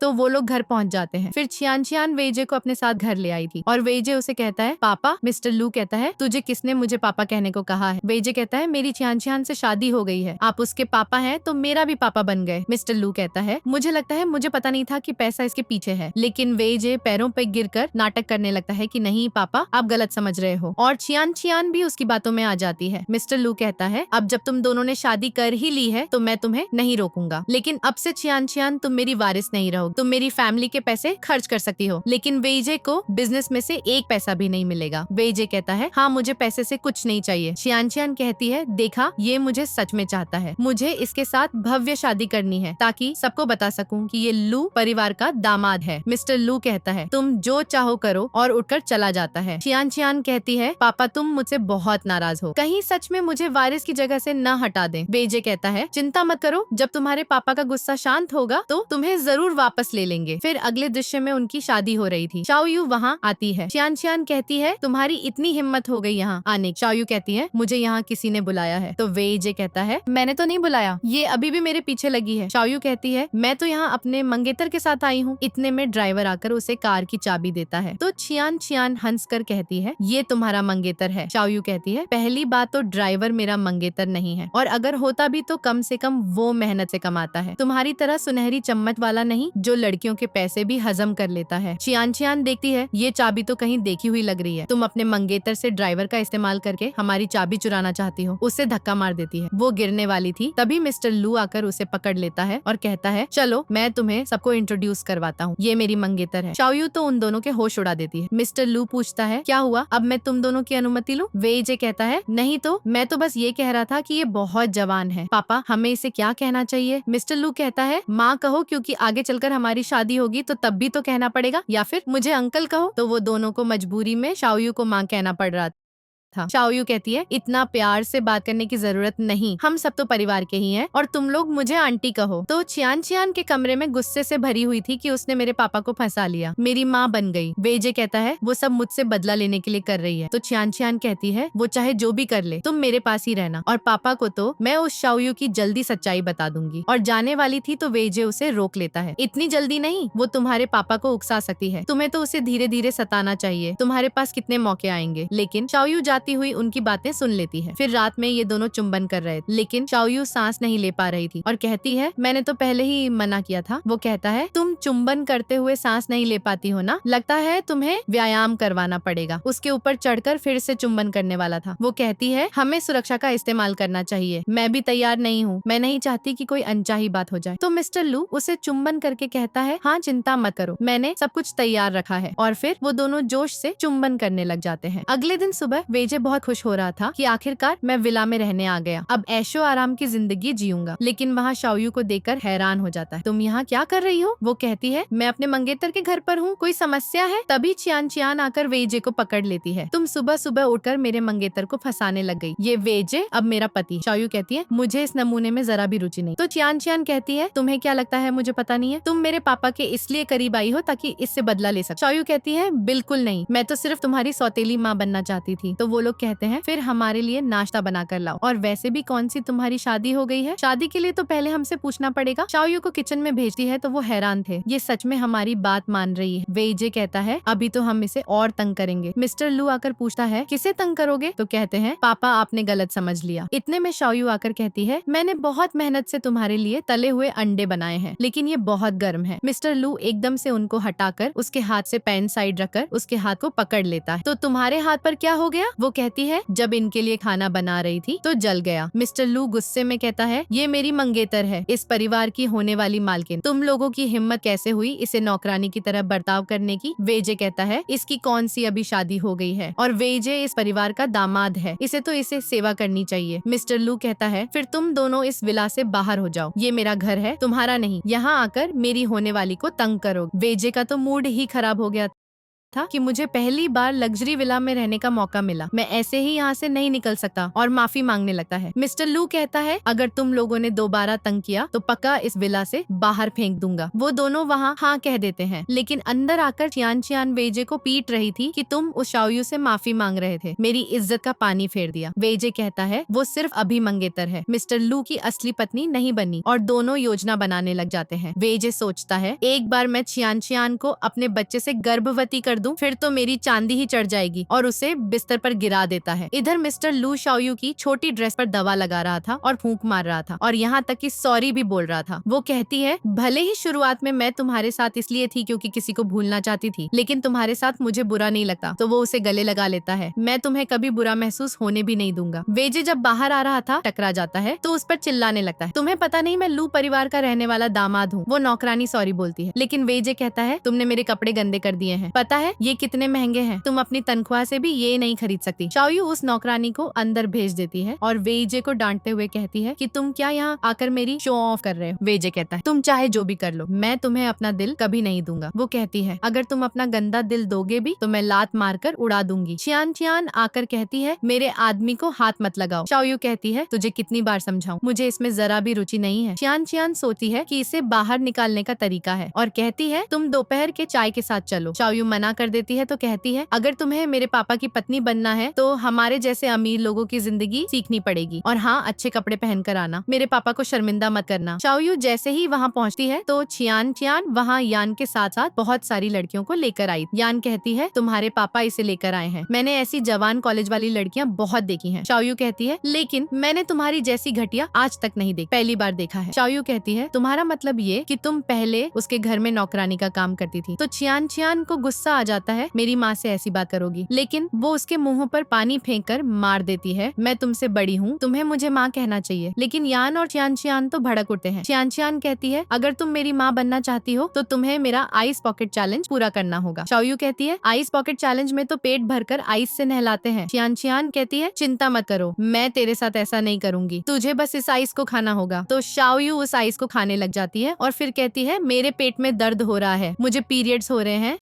तो वो लोग घर पहुंच जाते हैं। फिर चियान चियान वेजे को अपने साथ घर ले आई थी और वेजे उसे कहता है पापा। मिस्टर लू कहता है तुझे किसने मुझे पापा कहने को कहा है? वेजे कहता है मेरी चियान चियान से शादी हो गई है, आप उसके पापा हैं तो मेरा भी पापा बन गए। मिस्टर लू कहता है मुझे लगता है मुझे पता नहीं था कि पैसा इसके पीछे है, लेकिन वेजे पैरों पे गिरकर नाटक करने लगता है कि नहीं पापा आप गलत समझ रहे हो, और चियान चियान भी उसकी बातों में आ जाती है। मिस्टर लू कहता है अब जब तुम दोनों ने शादी कर ही ली है तो मैं तुम्हें नहीं रोकूंगा, लेकिन अब से चियान चियान तुम मेरी वारिस नहीं रहोगे, तुम मेरी फैमिली के पैसे खर्च कर सकती हो, लेकिन वेजे को बिजनेस में से एक पैसा भी नहीं मिलेगा। वेजे कहता है हाँ मुझे पैसे से कुछ नहीं चाहिए। चियान चियान कहती है देखा ये मुझे सच में चाहता है, मुझे इसके साथ भव्य शादी करनी है ताकि सबको बता सकूं कि ये लू परिवार का दामाद है। मिस्टर लू कहता है तुम जो चाहो करो और उठकर चला जाता है। चियान चियान कहती है पापा तुम मुझसे बहुत नाराज हो, कहीं सच में मुझे वारिस की जगह से न हटा दें। वेजे कहता है चिंता मत करो, जब तुम्हारे पापा का गुस्सा शांत होगा तो तुम्हें जरूर वापस ले लेंगे। फिर अगले दृश्य में उनकी शादी हो रही थी। शाओयू वहाँ आती है। चियान चियान कहती है तुम्हारी इतनी हिम्मत हो गई यहाँ आने। शाओयू कहती है मुझे यहाँ किसी ने बुलाया है। तो वेजे कहता है मैंने तो नहीं बुलाया, ये अभी भी मेरे पीछे लगी है। शाओयू कहती है मैं तो यहाँ अपने मंगेतर के साथ आई हूँ। इतने में ड्राइवर आकर उसे कार की चाबी देता है। तो चियान चियान हंस कर कहती है ये तुम्हारा मंगेतर है। शाओयू कहती है पहली बात तो ड्राइवर मेरा मंगेतर नहीं है, और अगर होता भी तो कम से कम वो मेहनत से कमाता है, तुम्हारी तरह सुनहरी चम्मच वाला नहीं जो लड़कियों के पैसे भी हजम कर लेता है। चियान चियान देखती है ये चाबी तो कहीं देखी हुई लग रही है, तुम अपने मंगेतर से ड्राइवर का इस्तेमाल करके हमारी चाबी चुराना चाहती हो। उसे धक्का मार देती है, वो गिरने वाली थी। तभी मिस्टर लू आकर उसे पकड़ लेता है और कहता है चलो मैं तुम्हें सबको इंट्रोड्यूस करवाता हूँ, ये मेरी मंगेतर है। शाओयू तो उन दोनों के होश उड़ा देती है। मिस्टर लू पूछता है क्या हुआ, अब मैं तुम दोनों की अनुमति लूं? वेजे कहता है नहीं तो मैं तो बस ये कह रहा था कि ये बहुत जवान है, पापा हमें इसे क्या कहना चाहिए? मिस्टर लू कहता है माँ कहो, क्योंकि आगे चलकर हमारी शादी होगी तो तब भी तो कहना पड़ेगा, या फिर मुझे अंकल कहो। तो वो दोनों को मजबूरी में शाओयू को माँ कहना पड़ रहा था। शाओयू कहती है इतना प्यार से बात करने की जरूरत नहीं, हम सब तो परिवार के ही हैं और तुम लोग मुझे आंटी कहो। तो चियान चियान के कमरे में गुस्से से भरी हुई थी कि उसने मेरे पापा को फंसा लिया, मेरी माँ बन गई। वेजे कहता है वो सब मुझसे बदला लेने के लिए कर रही है। तो चियान चियान कहती है वो चाहे जो भी कर ले तुम मेरे पास ही रहना, और पापा को तो मैं उस शाओयू की जल्दी सच्चाई बता दूंगी। और जाने वाली थी तो वेजे उसे रोक लेता है, इतनी जल्दी नहीं, वो तुम्हारे पापा को उकसा सकती है, तुम्हें तो उसे धीरे धीरे सताना चाहिए, तुम्हारे पास कितने मौके आएंगे। लेकिन शाओयू जाती हुई उनकी बातें सुन लेती है। फिर रात में ये दोनों चुंबन कर रहे, लेकिन शाओयू सांस नहीं ले पा रही थी और कहती है मैंने तो पहले ही मना किया था। वो कहता है तुम चुंबन करते हुए सांस नहीं ले पाती हो ना, लगता है तुम्हें व्यायाम करवाना पड़ेगा। उसके ऊपर चढ़कर फिर से चुंबन करने वाला था। वो कहती है हमें सुरक्षा का इस्तेमाल करना चाहिए, मैं भी तैयार नहीं हूँ, मैं नहीं चाहती कि कोई अनचाही बात हो जाए। तो मिस्टर लू उसे चुंबन करके कहता है हाँ चिंता मत करो, मैंने सब कुछ तैयार रखा है। और फिर वो दोनों जोश से चुंबन करने लग जाते हैं। अगले दिन सुबह वेजे वेजे बहुत खुश हो रहा था कि आखिरकार मैं विला में रहने आ गया, अब ऐशो आराम की जिंदगी जीऊंगा। लेकिन वहाँ शाओयू को देखकर हैरान हो जाता है। तुम यहाँ क्या कर रही हो? वो कहती है मैं अपने मंगेतर के घर पर हूँ, कोई समस्या है? तभी चियान चियान आकर वेजे को पकड़ लेती है। तुम सुबह सुबह उठकर मेरे मंगेतर को फंसाने लग गई। ये वेजे अब मेरा पति। शाओयू कहती है मुझे इस नमूने में जरा भी रुचि नहीं। तो चियान चियान कहती है तुम्हें क्या लगता है मुझे पता नहीं है? तुम मेरे पापा के इसलिए करीब आई हो ताकि इससे बदला ले सको। शाओयू कहती है बिल्कुल नहीं, मैं तो सिर्फ तुम्हारी सौतेली माँ बनना चाहती थी। तो वो लोग कहते हैं फिर हमारे लिए नाश्ता बना कर लाओ, और वैसे भी कौन सी तुम्हारी शादी हो गई है? शादी के लिए तो पहले हमसे पूछना पड़ेगा। शाओयू को किचन में भेजती है तो वो हैरान थे, ये सच में हमारी बात मान रही है। वेजे कहता है अभी तो हम इसे और तंग करेंगे। मिस्टर लू आकर पूछता है किसे तंग करोगे? तो कहते हैं पापा आपने गलत समझ लिया। इतने में शाओयू आकर कहती है मैंने बहुत मेहनत से तुम्हारे लिए तले हुए अंडे बनाए हैं, लेकिन ये बहुत गर्म है। मिस्टर लू एकदम से उनको हटाकर उसके हाथ से पेन साइड रखकर उसके हाथ को पकड़ लेता है। तो तुम्हारे हाथ पर क्या हो गया? वो कहती है जब इनके लिए खाना बना रही थी तो जल गया। मिस्टर लू गुस्से में कहता है ये मेरी मंगेतर है, इस परिवार की होने वाली मालकिन। तुम लोगों की हिम्मत कैसे हुई इसे नौकरानी की तरह बर्ताव करने की? वेजे कहता है इसकी कौन सी अभी शादी हो गई है, और वेजे इस परिवार का दामाद है, इसे सेवा करनी चाहिए। मिस्टर लू कहता है फिर तुम दोनों इस विला से बाहर हो जाओ, ये मेरा घर है तुम्हारा नहीं, यहाँ आकर मेरी होने वाली को तंग करो। वेजे का तो मूड ही खराब हो गया था कि मुझे पहली बार लग्जरी विला में रहने का मौका मिला, मैं ऐसे ही यहाँ से नहीं निकल सकता, और माफी मांगने लगता है। मिस्टर लू कहता है अगर तुम लोगों ने दोबारा तंग किया तो पक्का इस विला से बाहर फेंक दूंगा। वो दोनों वहाँ हाँ कह देते हैं, लेकिन अंदर आकर चियान चियान वेजे को पीट रही थी कि तुम उस शाओयू से माफी मांग रहे थे, मेरी इज्जत का पानी फेर दिया। वेजे कहता है वो सिर्फ अभी मंगेतर है, मिस्टर लू की असली पत्नी नहीं बनी, और दोनों योजना बनाने लग जाते हैं। वेजे सोचता है एक बार मैं चियान चियान को अपने बच्चे से गर्भवती कर दूं, फिर तो मेरी चांदी ही चढ़ जाएगी, और उसे बिस्तर पर गिरा देता है। इधर मिस्टर लू शाओयू की छोटी ड्रेस पर दवा लगा रहा था और फूंक मार रहा था, और यहाँ तक कि सॉरी भी बोल रहा था। वो कहती है भले ही शुरुआत में मैं तुम्हारे साथ इसलिए थी क्योंकि किसी को भूलना चाहती थी, लेकिन तुम्हारे साथ मुझे बुरा नहीं लगता। तो वो उसे गले लगा लेता है, मैं तुम्हें कभी बुरा महसूस होने भी नहीं दूंगा। वेजे जब बाहर आ रहा था टकरा जाता है तो उस पर चिल्लाने लगता है, तुम्हें पता नहीं मैं लू परिवार का रहने वाला दामाद हूँ। वो नौकरानी सॉरी बोलती है, लेकिन वेजे कहता है तुमने मेरे कपड़े गंदे कर दिए हैं, पता है ये कितने महंगे हैं, तुम अपनी तनख्वाह से भी ये नहीं खरीद सकती। शाओयू उस नौकरानी को अंदर भेज देती है और वेजे को डांटते हुए कहती है कि तुम क्या यहाँ आकर मेरी शो ऑफ कर रहे हो? वेजे कहता है तुम चाहे जो भी कर लो, मैं तुम्हें अपना दिल कभी नहीं दूंगा। वो कहती है अगर तुम अपना गंदा दिल दोगे भी तो मैं लात मारकर उड़ा दूंगी। चियान चियान आकर कहती है मेरे आदमी को हाथ मत लगाओ। शाओयू कहती है तुझे कितनी बार समझाऊं, मुझे इसमें जरा भी रुचि नहीं है। चियान चियान सोचती है कि इसे बाहर निकालने का तरीका है और कहती है तुम दोपहर के चाय के साथ चलो। शाओयू मना कर देती है तो कहती है अगर तुम्हें मेरे पापा की पत्नी बनना है तो हमारे जैसे अमीर लोगों की जिंदगी सीखनी पड़ेगी, और हाँ अच्छे कपड़े पहन कर आना, मेरे पापा को शर्मिंदा मत करना। शाओयू जैसे ही वहाँ पहुँचती है तो चियान चियान वहाँ यान के साथ साथ बहुत सारी लड़कियों को लेकर आई। यान कहती है तुम्हारे पापा इसे लेकर आए हैं, मैंने ऐसी जवान कॉलेज वाली लड़कियाँ बहुत देखी हैं। शाओयू कहती है लेकिन मैंने तुम्हारी जैसी घटिया आज तक नहीं देखी, पहली बार देखा है। शाओयू कहती है तुम्हारा मतलब ये कि तुम पहले उसके घर में नौकरानी का काम करती थी। तो चियान चियान को गुस्सा आ जाता है, मेरी माँ से ऐसी बात करोगी, लेकिन वो उसके मुंह पर पानी फेंक कर मार देती है, मैं तुमसे बड़ी हूँ, तुम्हें मुझे माँ कहना चाहिए। लेकिन यान और चियान चियान तो भड़क उठते हैं। चियान चियान कहती है अगर तुम मेरी माँ बनना चाहती हो तो तुम्हें मेरा आइस पॉकेट चैलेंज पूरा करना होगा। शाओयू कहती है आइस पॉकेट चैलेंज में तो पेट भरकर आइस से नहलाते हैं। चियान चियान कहती है चिंता मत करो, मैं तेरे साथ ऐसा नहीं करूंगी, तुझे बस इस आइस को खाना होगा। तो शाओयू उस आइस को खाने लग जाती है और फिर कहती है मेरे पेट में दर्द हो रहा है, मुझे पीरियड्स हो रहे हैं।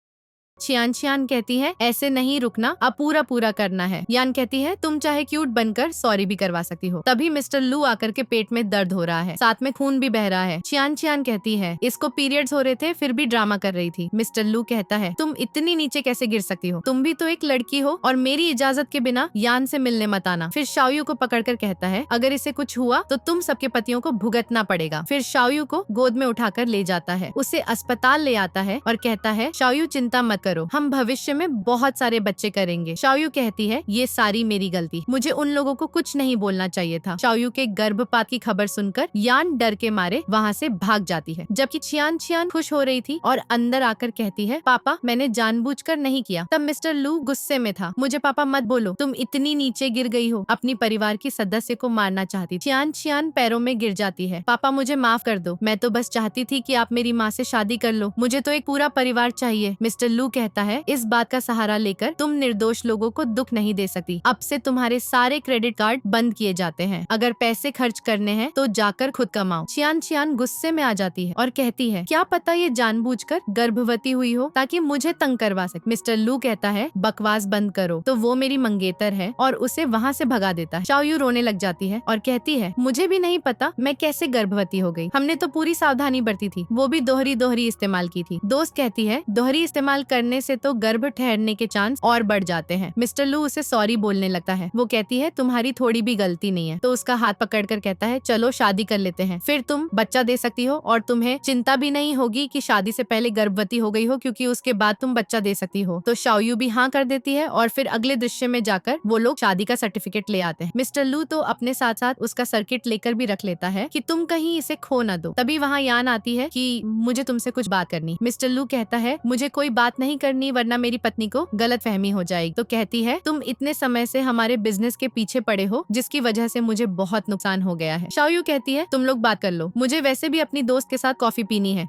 चियान चियान कहती है ऐसे नहीं रुकना, अब पूरा पूरा करना है। यान कहती है तुम चाहे क्यूट बनकर सॉरी भी करवा सकती हो। तभी मिस्टर लू आकर के पेट में दर्द हो रहा है, साथ में खून भी बह रहा है। चियान चियान कहती है इसको पीरियड्स हो रहे थे फिर भी ड्रामा कर रही थी। मिस्टर लू कहता है तुम इतनी नीचे कैसे गिर सकती हो, तुम भी तो एक लड़की हो, और मेरी इजाजत के बिना यान से मिलने मत आना। फिर शाओयू को पकड़कर कहता है अगर इसे कुछ हुआ तो तुम सबके पतियों को भुगतना पड़ेगा। फिर शाओयू को गोद में उठाकर ले जाता है, उसे अस्पताल ले आता है और कहता है शाओयू चिंता मत करो, हम भविष्य में बहुत सारे बच्चे करेंगे। शाओयू कहती है ये सारी मेरी गलती, मुझे उन लोगों को कुछ नहीं बोलना चाहिए था। शाओयू के गर्भपात की खबर सुनकर यान डर के मारे वहाँ से भाग जाती है, जबकि चियान चियान खुश हो रही थी और अंदर आकर कहती है पापा मैंने जानबूझकर नहीं किया। तब मिस्टर लू गुस्से में था, मुझे पापा मत बोलो, तुम इतनी नीचे गिर गई हो, अपनी परिवार की सदस्य को मारना चाहती। चियान चियान पैरों में गिर जाती है, पापा मुझे माफ कर दो, मैं तो बस चाहती थी कि आप मेरी माँ से शादी कर लो, मुझे तो एक पूरा परिवार चाहिए। मिस्टर लू कहता है, इस बात का सहारा लेकर तुम निर्दोष लोगों को दुख नहीं दे सकती। अब से तुम्हारे सारे क्रेडिट कार्ड बंद किए जाते हैं। अगर पैसे खर्च करने हैं तो जाकर खुद कमाओ। चियान चियान गुस्से में आ जाती है और कहती है, क्या पता ये जानबूझकर गर्भवती हुई हो ताकि मुझे तंग करवा सके। मिस्टर लू कहता है, बकवास बंद करो, तो वो मेरी मंगेतर है, और उसे वहाँ से भगा देता है। शाओयू रोने लग जाती है और कहती है, मुझे भी नहीं पता मैं कैसे गर्भवती हो गई। हमने तो पूरी सावधानी बरती थी, वो भी दोहरी इस्तेमाल की थी। दोस्त कहती है, दोहरी इस्तेमाल करने से तो गर्भ ठहरने के चांस और बढ़ जाते हैं। मिस्टर लू उसे सॉरी बोलने लगता है। वो कहती है, तुम्हारी थोड़ी भी गलती नहीं है। तो उसका हाथ पकड़कर कहता है, चलो शादी कर लेते हैं, फिर तुम बच्चा दे सकती हो और तुम्हें चिंता भी नहीं होगी कि शादी से पहले गर्भवती हो गई हो, क्योंकि उसके बाद तुम बच्चा दे सकती हो। तो शाओयू भी हाँ कर देती है और फिर अगले दृश्य में जाकर वो लोग शादी का सर्टिफिकेट ले आते हैं। मिस्टर लू तो अपने साथ साथ उसका सर्किट लेकर भी रख लेता है कि तुम कहीं इसे खो ना दो। तभी वहाँ यान आती है कि मुझे तुमसे कुछ बात करनी। मिस्टर लू कहता है, मुझे कोई बात नहीं करनी वरना मेरी पत्नी को गलत फहमी हो जाएगी। तो कहती है, तुम इतने समय से हमारे बिजनेस के पीछे पड़े हो, जिसकी वजह से मुझे बहुत नुकसान हो गया है। शाओयू कहती है, तुम लोग बात कर लो, मुझे वैसे भी अपनी दोस्त के साथ कॉफी पीनी है।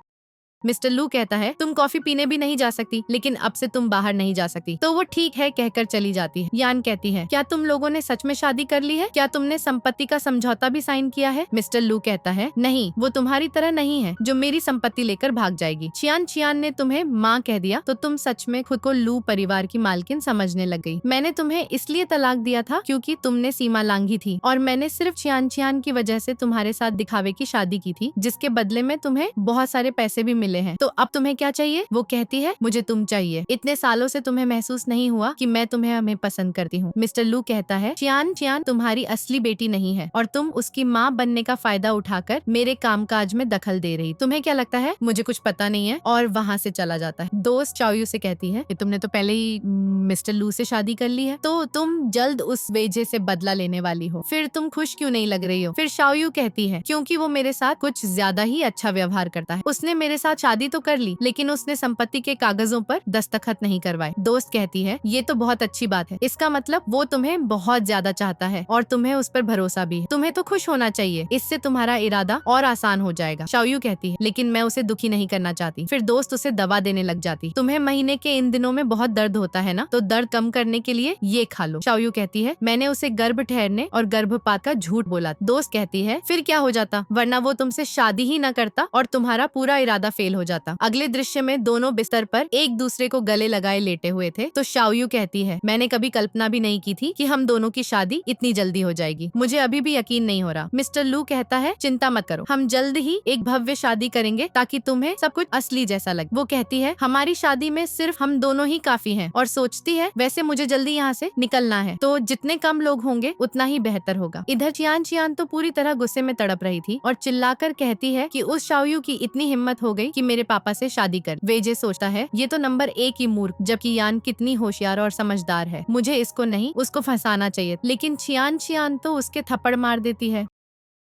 मिस्टर लू कहता है, तुम कॉफी पीने भी नहीं जा सकती, लेकिन अब से तुम बाहर नहीं जा सकती। तो वो ठीक है कहकर चली जाती है। यान कहती है, क्या तुम लोगों ने सच में शादी कर ली है? क्या तुमने संपत्ति का समझौता भी साइन किया है? मिस्टर लू कहता है, नहीं, वो तुम्हारी तरह नहीं है जो मेरी संपत्ति लेकर भाग जाएगी। चियान चियान ने तुम्हें माँ कह दिया तो तुम सच में खुद को लू परिवार की मालकिन समझने लग गई। मैंने तुम्हें इसलिए तलाक दिया था क्योंकि तुमने सीमा लांघी थी, और मैंने सिर्फ चियान चियान की वजह से तुम्हारे साथ दिखावे की शादी की थी, जिसके बदले में तुम्हें बहुत सारे पैसे भी मिले हैं। तो अब तुम्हें क्या चाहिए? वो कहती है, मुझे तुम चाहिए। इतने सालों से तुम्हें महसूस नहीं हुआ कि मैं तुम्हें हमें पसंद करती हूँ। मिस्टर लू कहता है, चियान चियान तुम्हारी असली बेटी नहीं है और तुम उसकी माँ बनने का फायदा उठाकर मेरे कामकाज में दखल दे रही। तुम्हें क्या लगता है मुझे कुछ पता नहीं है? और वहाँ से चला जाता है। दोस्त शाओयू से कहती है कि तुमने तो पहले ही मिस्टर लू से शादी कर ली है, तो तुम जल्द उस वेजे से बदला लेने वाली हो, फिर तुम खुश क्यों नहीं लग रही हो? फिर शाओयू कहती है, क्योंकि वो मेरे साथ कुछ ज्यादा ही अच्छा व्यवहार करता है। उसने मेरे साथ शादी तो कर ली, लेकिन उसने संपत्ति के कागजों पर दस्तखत नहीं करवाए। दोस्त कहती है, ये तो बहुत अच्छी बात है, इसका मतलब वो तुम्हें बहुत ज्यादा चाहता है और तुम्हें उस पर भरोसा भी है। तुम्हें तो खुश होना चाहिए, इससे तुम्हारा इरादा और आसान हो जाएगा। शाओयू कहती है, लेकिन मैं उसे दुखी नहीं करना चाहती। फिर दोस्त उसे दवा देने लग जाती। तुम्हें महीने के इन दिनों में बहुत दर्द होता है ना, तो दर्द कम करने के लिए ये खा लो। शाओयू कहती है, मैंने उसे गर्भ ठहरने और गर्भपात का झूठ बोला। दोस्त कहती है, फिर क्या हो जाता, वरना वो तुमसे शादी ही ना करता और तुम्हारा पूरा इरादा फेल हो जाता। अगले दृश्य में दोनों बिस्तर पर एक दूसरे को गले लगाए लेटे हुए थे। तो शाओयू कहती है, मैंने कभी कल्पना भी नहीं की थी कि हम दोनों की शादी इतनी जल्दी हो जाएगी। मुझे अभी भी यकीन नहीं हो रहा। मिस्टर लू कहता है, चिंता मत करो, हम जल्द ही एक भव्य शादी करेंगे ताकि तुम्हें सब कुछ असली जैसा लगे। वो कहती है, हमारी शादी में सिर्फ हम दोनों ही काफी हैं, और सोचती है, वैसे मुझे जल्दी यहाँ से निकलना है, तो जितने कम लोग होंगे उतना ही बेहतर होगा। इधर चियान चियान तो पूरी तरह गुस्से में तड़प रही थी और चिल्लाकर कहती है कि उस शाओयू की इतनी हिम्मत हो गई कि मेरे पापा से शादी कर। वेजे सोचता है, ये तो नंबर 1 ही मूर्ख, जबकि यान कितनी होशियार और समझदार है। मुझे इसको नहीं, उसको फंसाना चाहिए। लेकिन चियान चियान तो उसके थप्पड़ मार देती है।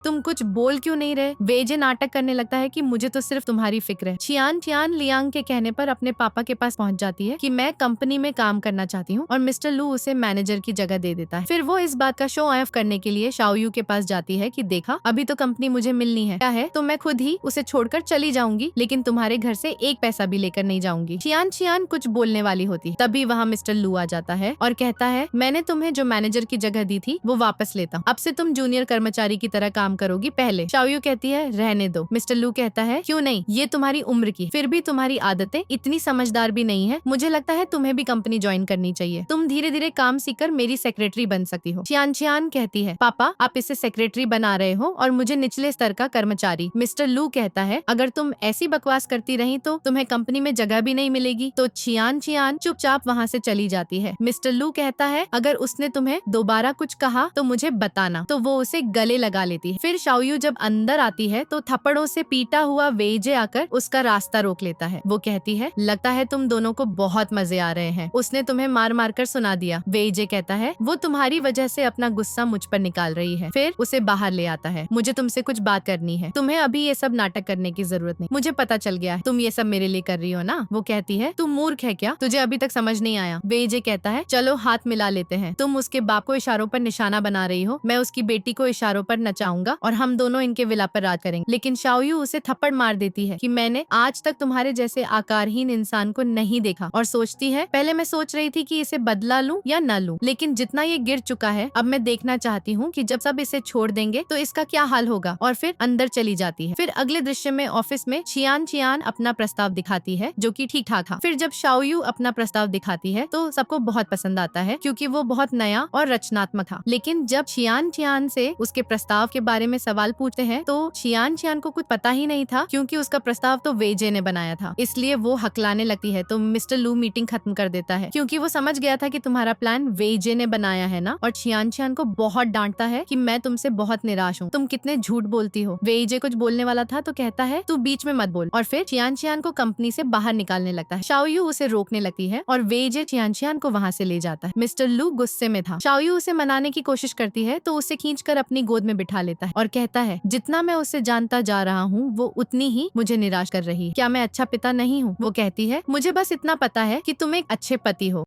तुम कुछ बोल क्यों नहीं रहे? वेजे नाटक करने लगता है कि मुझे तो सिर्फ तुम्हारी फिक्र है। चियान चियान लियांग के कहने पर अपने पापा के पास पहुंच जाती है कि मैं कंपनी में काम करना चाहती हूँ, और मिस्टर लू उसे मैनेजर की जगह दे देता है। फिर वो इस बात का शो ऑफ करने के लिए शाओयू के पास जाती है कि देखा, अभी तो कंपनी मुझे मिलनी है, क्या है तो मैं खुद ही उसे छोड़कर चली जाऊंगी, लेकिन तुम्हारे घर से एक पैसा भी लेकर नहीं जाऊंगी। चियान चियान कुछ बोलने वाली होती, तभी वहाँ मिस्टर लू आ जाता है और कहता है, मैंने तुम्हें जो मैनेजर की जगह दी थी वो वापस लेता हूँ। अब से तुम जूनियर कर्मचारी की तरह काम करोगी पहले। शाओयू कहती है, रहने दो। मिस्टर लू कहता है, क्यों नहीं, ये तुम्हारी उम्र की, फिर भी तुम्हारी आदतें इतनी समझदार भी नहीं है। मुझे लगता है तुम्हें भी कंपनी ज्वाइन करनी चाहिए। तुम धीरे धीरे काम सीखकर मेरी सेक्रेटरी बन सकती हो। चियान चियान कहती है, पापा आप इसे सेक्रेटरी बना रहे हो और मुझे निचले स्तर का कर्मचारी। मिस्टर लू कहता है, अगर तुम ऐसी बकवास करती रही तो तुम्हें कंपनी में जगह भी नहीं मिलेगी। तो चियान चियान चुपचाप वहाँ से चली जाती है। मिस्टर लू कहता है, अगर उसने तुम्हें दोबारा कुछ कहा तो मुझे बताना। तो वो उसे गले लगा लेती है। फिर शाओयू जब अंदर आती है तो थप्पड़ों से पीटा हुआ वेजे आकर उसका रास्ता रोक लेता है। वो कहती है, लगता है तुम दोनों को बहुत मजे आ रहे हैं, उसने तुम्हें मार मार कर सुना दिया। वेजे कहता है, वो तुम्हारी वजह से अपना गुस्सा मुझ पर निकाल रही है। फिर उसे बाहर ले आता है। मुझे तुमसे कुछ बात करनी है, तुम्हें अभी ये सब नाटक करने की जरूरत नहीं, मुझे पता चल गया है तुम ये सब मेरे लिए कर रही हो ना। वो कहती है, तुम मूर्ख है क्या, तुझे अभी तक समझ नहीं आया। वेजे कहता है, चलो हाथ मिला लेते हैं। तुम उसके बाप को इशारों पर निशाना बना रही हो, मैं उसकी बेटी को इशारों पर नचाऊंगा होगा और हम दोनों इनके विला पर राज करेंगे। लेकिन शाओयू उसे थप्पड़ मार देती है कि मैंने आज तक तुम्हारे जैसे आकारहीन इंसान को नहीं देखा, और सोचती है पहले मैं सोच रही थी कि इसे बदला लूं या न लूं, लेकिन जितना ये गिर चुका है अब मैं देखना चाहती हूँ कि जब सब इसे छोड़ देंगे तो इसका क्या हाल होगा, और फिर अंदर चली जाती है। फिर अगले दृश्य में ऑफिस में चियान चियान अपना प्रस्ताव दिखाती है जो कि ठीक ठाक था। फिर जब शाओयू अपना प्रस्ताव दिखाती है तो सबको बहुत पसंद आता है क्योंकि वो बहुत नया और रचनात्मक था। लेकिन जब चियान चियान से उसके प्रस्ताव के बारे में सवाल पूछते हैं तो चियान चियान को कुछ पता ही नहीं था क्योंकि उसका प्रस्ताव तो वेजे ने बनाया था, इसलिए वो हकलाने लगती है। तो मिस्टर लू मीटिंग खत्म कर देता है क्योंकि वो समझ गया था कि तुम्हारा प्लान वेजे ने बनाया है ना, और चियान चियान को बहुत डांटता है कि मैं तुमसे बहुत निराश हूँ, तुम कितने झूठ बोलती हो। वेजे कुछ बोलने वाला था तो कहता है तू बीच में मत बोल, और फिर चियान चियान को कंपनी से बाहर निकालने लगता है। शाओयू उसे रोकने लगती है और वेजे चियान चियान को वहाँ से ले जाता है। मिस्टर लू गुस्से में था। शाओयू उसे मनाने की कोशिश करती है तो उसे खींचकर अपनी गोद में बिठा लेता है और कहता है जितना मैं उसे जानता जा रहा हूँ वो उतनी ही मुझे निराश कर रही है। क्या मैं अच्छा पिता नहीं हूँ? वो कहती है मुझे बस इतना पता है कि तुम एक अच्छे पति हो।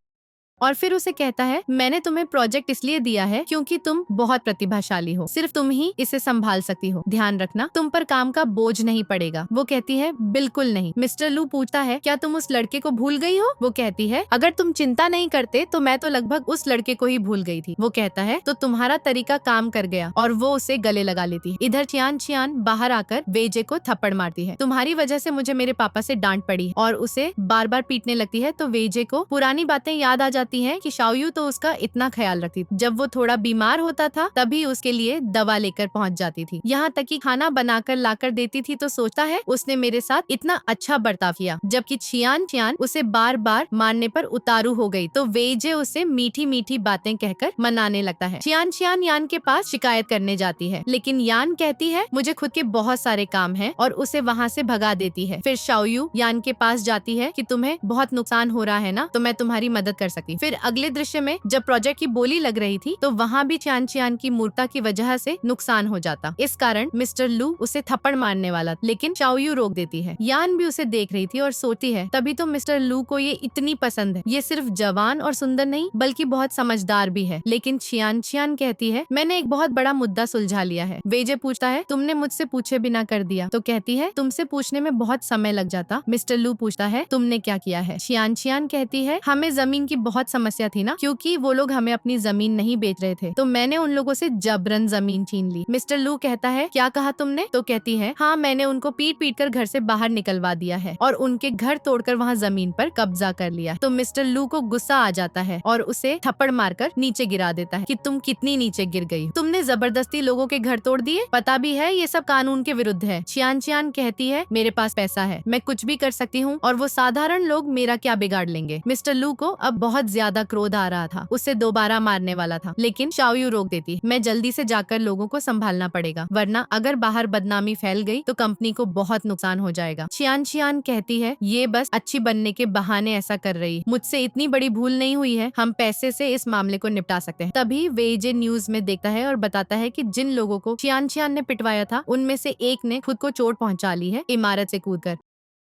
और फिर उसे कहता है मैंने तुम्हें प्रोजेक्ट इसलिए दिया है क्योंकि तुम बहुत प्रतिभाशाली हो, सिर्फ तुम ही इसे संभाल सकती हो, ध्यान रखना तुम पर काम का बोझ नहीं पड़ेगा। वो कहती है बिल्कुल नहीं। मिस्टर लू पूछता है क्या तुम उस लड़के को भूल गई हो? वो कहती है अगर तुम चिंता नहीं करते तो मैं तो लगभग उस लड़के को ही भूल गई थी। वो कहता है तो तुम्हारा तरीका काम कर गया, और वो उसे गले लगा लेती है। इधर चियान चियान बाहर आकर वेजे को थप्पड़ मारती है। तुम्हारी वजह से मुझे मेरे पापा से डांट पड़ी, और उसे बार बार पीटने लगती है। तो वेजे को पुरानी बातें याद आ जाती है कि शाओयू तो उसका इतना ख्याल रखती थी। जब वो थोड़ा बीमार होता था तभी उसके लिए दवा लेकर पहुंच जाती थी, यहाँ तक कि खाना बनाकर लाकर देती थी। तो सोचता है उसने मेरे साथ इतना अच्छा बर्ताव किया, जबकि चियान चियान उसे बार बार मारने पर उतारू हो गई। तो वेजे उसे मीठी मीठी बातें कहकर मनाने लगता है। चियान चियान यान के पास शिकायत करने जाती है, लेकिन यान कहती है मुझे खुद के बहुत सारे काम हैं, और उसे वहाँ से भगा देती है। फिर शाओयू यान के पास जाती है कि तुम्हें बहुत नुकसान हो रहा है ना, तो मैं तुम्हारी मदद कर सकती। फिर अगले दृश्य में जब प्रोजेक्ट की बोली लग रही थी तो वहाँ भी चियान चियान की मूर्ता की वजह से नुकसान हो जाता। इस कारण मिस्टर लू उसे थप्पड़ मारने वाला, लेकिन शाओयू रोक देती है। यान भी उसे देख रही थी और सोचती है तभी तो मिस्टर लू को ये इतनी पसंद है, ये सिर्फ जवान और सुंदर नहीं बल्कि बहुत समझदार भी है। लेकिन चियान चियान कहती है मैंने एक बहुत बड़ा मुद्दा सुलझा लिया है। वेजे पूछता है तुमने मुझसे पूछे बिना कर दिया? तो कहती है तुमसे पूछने में बहुत समय लग जाता। मिस्टर लू पूछता है तुमने क्या किया है? चियान चियान कहती है हमें जमीन की बहुत समस्या थी ना, क्योंकि वो लोग हमें अपनी जमीन नहीं बेच रहे थे, तो मैंने उन लोगों से जबरन जमीन छीन ली। मिस्टर लू कहता है क्या कहा तुमने? तो कहती है हाँ मैंने उनको पीट पीट कर घर से बाहर निकलवा दिया है और उनके घर तोड़कर वहाँ जमीन पर कब्जा कर लिया। तो मिस्टर लू को गुस्सा आ जाता है और उसे थप्पड़ मारकर नीचे गिरा देता है कि तुम कितनी नीचे गिर गई, तुमने जबरदस्ती लोगों के घर तोड़ दिए, पता भी है ये सब कानून के विरुद्ध है। चियान चियान कहती है मेरे पास पैसा है, मैं कुछ भी कर सकती हूँ और वो साधारण लोग मेरा क्या बिगाड़ लेंगे। मिस्टर लू को अब बहुत ज्यादा क्रोध आ रहा था, उसे दोबारा मारने वाला था, लेकिन शाओयू रोक देती। मैं जल्दी से जाकर लोगों को संभालना पड़ेगा, वरना अगर बाहर बदनामी फैल गई तो कंपनी को बहुत नुकसान हो जाएगा। चियान चियान कहती है ये बस अच्छी बनने के बहाने ऐसा कर रही है, मुझसे इतनी बड़ी भूल नहीं हुई है, हम पैसे से इस मामले को निपटा सकते हैं। तभी वेजे न्यूज में देखता है और बताता है कि जिन लोगों को चियान चियान ने पिटवाया था उनमें से एक ने खुद को चोट पहुंचा ली है इमारत से कूदकर,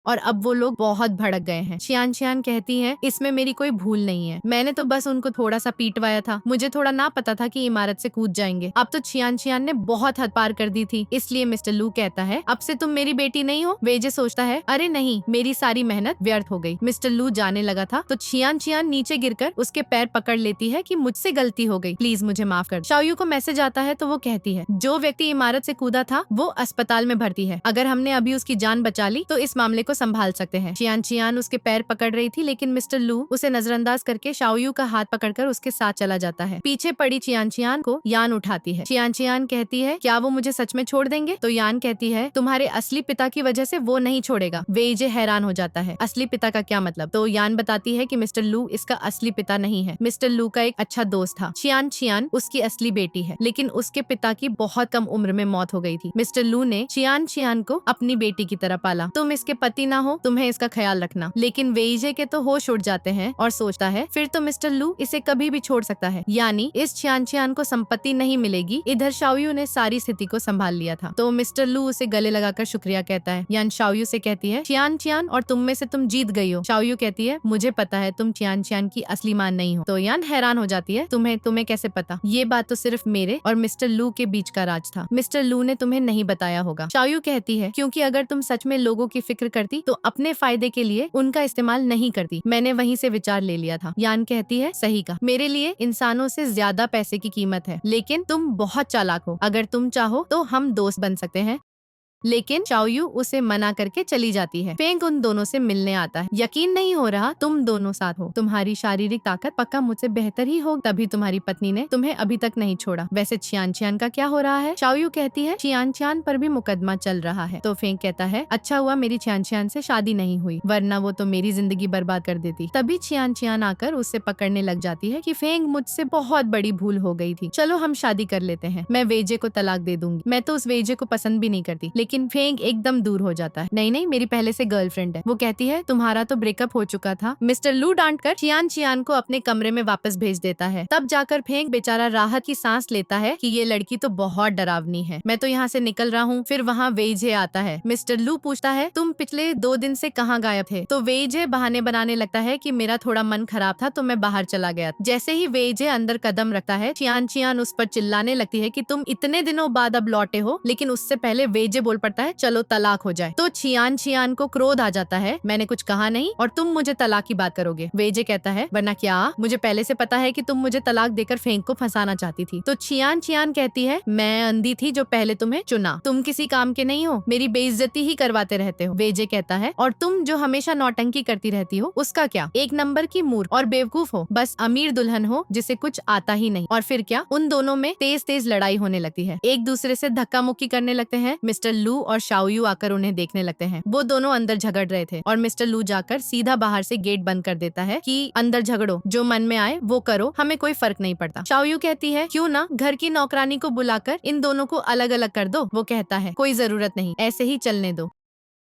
और अब वो लोग बहुत भड़क गए हैं। चियान चियान कहती है इसमें मेरी कोई भूल नहीं है, मैंने तो बस उनको थोड़ा सा पीटवाया था, मुझे थोड़ा ना पता था कि इमारत से कूद जाएंगे। अब तो चियान चियान ने बहुत हद पार कर दी थी, इसलिए मिस्टर लू कहता है अब से तुम मेरी बेटी नहीं हो। वेजे सोचता है अरे नहीं, मेरी सारी मेहनत व्यर्थ हो गई। मिस्टर लू जाने लगा था तो चियान चियान नीचे गिरकर उसके पैर पकड़ लेती है कि मुझसे गलती हो गई, प्लीज मुझे माफ कर। शाओयू को मैसेज आता है तो वो कहती है जो व्यक्ति इमारत से कूदा था वो अस्पताल में भर्ती है, अगर हमने अभी उसकी जान बचा ली तो इस मामले को संभाल सकते हैं। चियान चियान उसके पैर पकड़ रही थी, लेकिन मिस्टर लू उसे नजरअंदाज करके शाओयू का हाथ पकड़कर उसके साथ चला जाता है। पीछे पड़ी चियान चियान को यान उठाती है। चियान चियान कहती है क्या वो मुझे सच में छोड़ देंगे? तो यान कहती है तुम्हारे असली पिता की वजह से वो नहीं छोड़ेगा। वेजे हैरान हो जाता है असली पिता का क्या मतलब? तो यान बताती है कि मिस्टर लू इसका असली पिता नहीं है, मिस्टर लू का एक अच्छा दोस्त था। चियान चियान उसकी असली बेटी है, लेकिन उसके पिता की बहुत कम उम्र में मौत हो गई थी। मिस्टर लू ने चियान चियान को अपनी बेटी की तरह पाला। तुम इसके पति ना हो, तुम्हें इसका ख्याल रखना। लेकिन वेइजे के तो होश उड़ जाते हैं और सोचता है फिर तो मिस्टर लू इसे कभी भी छोड़ सकता है, यानी इस चियान चियान को संपत्ति नहीं मिलेगी। इधर शाओयू ने सारी स्थिति को संभाल लिया था, तो मिस्टर लू उसे गले लगाकर शुक्रिया कहता है। यान शाओयू से कहती है चियान चियान और तुम में से तुम जीत गई हो। शाओयू कहती है मुझे पता है तुम चियान चियान की असली मां नहीं हो। तो यान हैरान हो जाती है तुम्हें कैसे पता? ये बात तो सिर्फ मेरे और मिस्टर लू के बीच का राज था, मिस्टर लू ने तुम्हें नहीं बताया होगा। शाओयू कहती है क्योंकि अगर तुम सच में लोगों की फिक्र करती तो अपने फायदे के लिए उनका इस्तेमाल नहीं करती, मैंने वहीं से विचार ले लिया था। यान कहती है सही कहा, मेरे लिए इंसानों से ज्यादा पैसे की कीमत है, लेकिन तुम बहुत चालाक हो, अगर तुम चाहो तो हम दोस्त बन सकते हैं। लेकिन शाओयू उसे मना करके चली जाती है। फेंग उन दोनों से मिलने आता है। यकीन नहीं हो रहा तुम दोनों साथ हो, तुम्हारी शारीरिक ताकत पक्का मुझसे बेहतर ही हो, तभी तुम्हारी पत्नी ने तुम्हें अभी तक नहीं छोड़ा। वैसे चियान चियान का क्या हो रहा है? शाओयू कहती है चियान चियान पर भी मुकदमा चल रहा है। तो फेंग कहता है अच्छा हुआ मेरी चियान चियान से शादी नहीं हुई, वरना वो तो मेरी जिंदगी बर्बाद कर देती। तभी चियान चियान आकर उससे पकड़ने लग जाती है कि फेंग मुझसे बहुत बड़ी भूल हो गई थी, चलो हम शादी कर लेते हैं, मैं वेजे को तलाक दे दूंगी। मैं तो उस वेजे को पसंद भी नहीं करती। लेकिन फेंग एकदम दूर हो जाता है, नहीं मेरी पहले से गर्लफ्रेंड है। वो कहती है तुम्हारा तो ब्रेकअप हो चुका था। मिस्टर लू डांट कर चियान चियान को अपने कमरे में वापस भेज देता है। तब जाकर फेंग बेचारा राहत की सांस लेता है कि ये लड़की तो बहुत डरावनी है, मैं तो यहाँ से निकल रहा हूँ। फिर वहाँ वेइजे आता है। मिस्टर लू पूछता है तुम पिछले 2 दिन से कहाँ गायब थे? तो वेइजे बहाने बनाने लगता है कि मेरा थोड़ा मन खराब था तो मैं बाहर चला गया। जैसे ही वेइजे अंदर कदम रखता है चियान चियान उस पर चिल्लाने लगती है कि तुम इतने दिनों बाद अब लौटे हो। लेकिन उससे पहले वेइजे बोल पड़ता है चलो तलाक हो जाए। तो चियान चियान को क्रोध आ जाता है, मैंने कुछ कहा नहीं और तुम मुझे तलाक की बात करोगे। वेइजे कहता है वरना क्या, मुझे पहले से पता है कि तुम मुझे तलाक देकर फेंग को फंसाना चाहती थी। तो चियान चियान कहती है मैं अंधी थी जो पहले तुम्हें चुना, तुम किसी काम के नहीं हो, मेरी बेइज्जती ही करवाते रहते हो। वेइजे कहता है और तुम जो हमेशा नौटंकी करती रहती हो उसका क्या, एक नंबर की मूर्ख और बेवकूफ हो, बस अमीर दुल्हन हो जिसे कुछ आता ही नहीं। और फिर क्या, उन दोनों में तेज तेज लड़ाई होने लगती है, एक दूसरे से धक्का मुक्की करने लगते हैं। मिस्टर लू और शाओयू आकर उन्हें देखने लगते हैं। वो दोनों अंदर झगड़ रहे थे और मिस्टर लू जाकर सीधा बाहर से गेट बंद कर देता है कि अंदर झगड़ो, जो मन में आए वो करो, हमें कोई फर्क नहीं पड़ता। शाओयू कहती है क्यों ना घर की नौकरानी को बुलाकर इन दोनों को अलग अलग कर दो। वो कहता है कोई जरूरत नहीं, ऐसे ही चलने दो,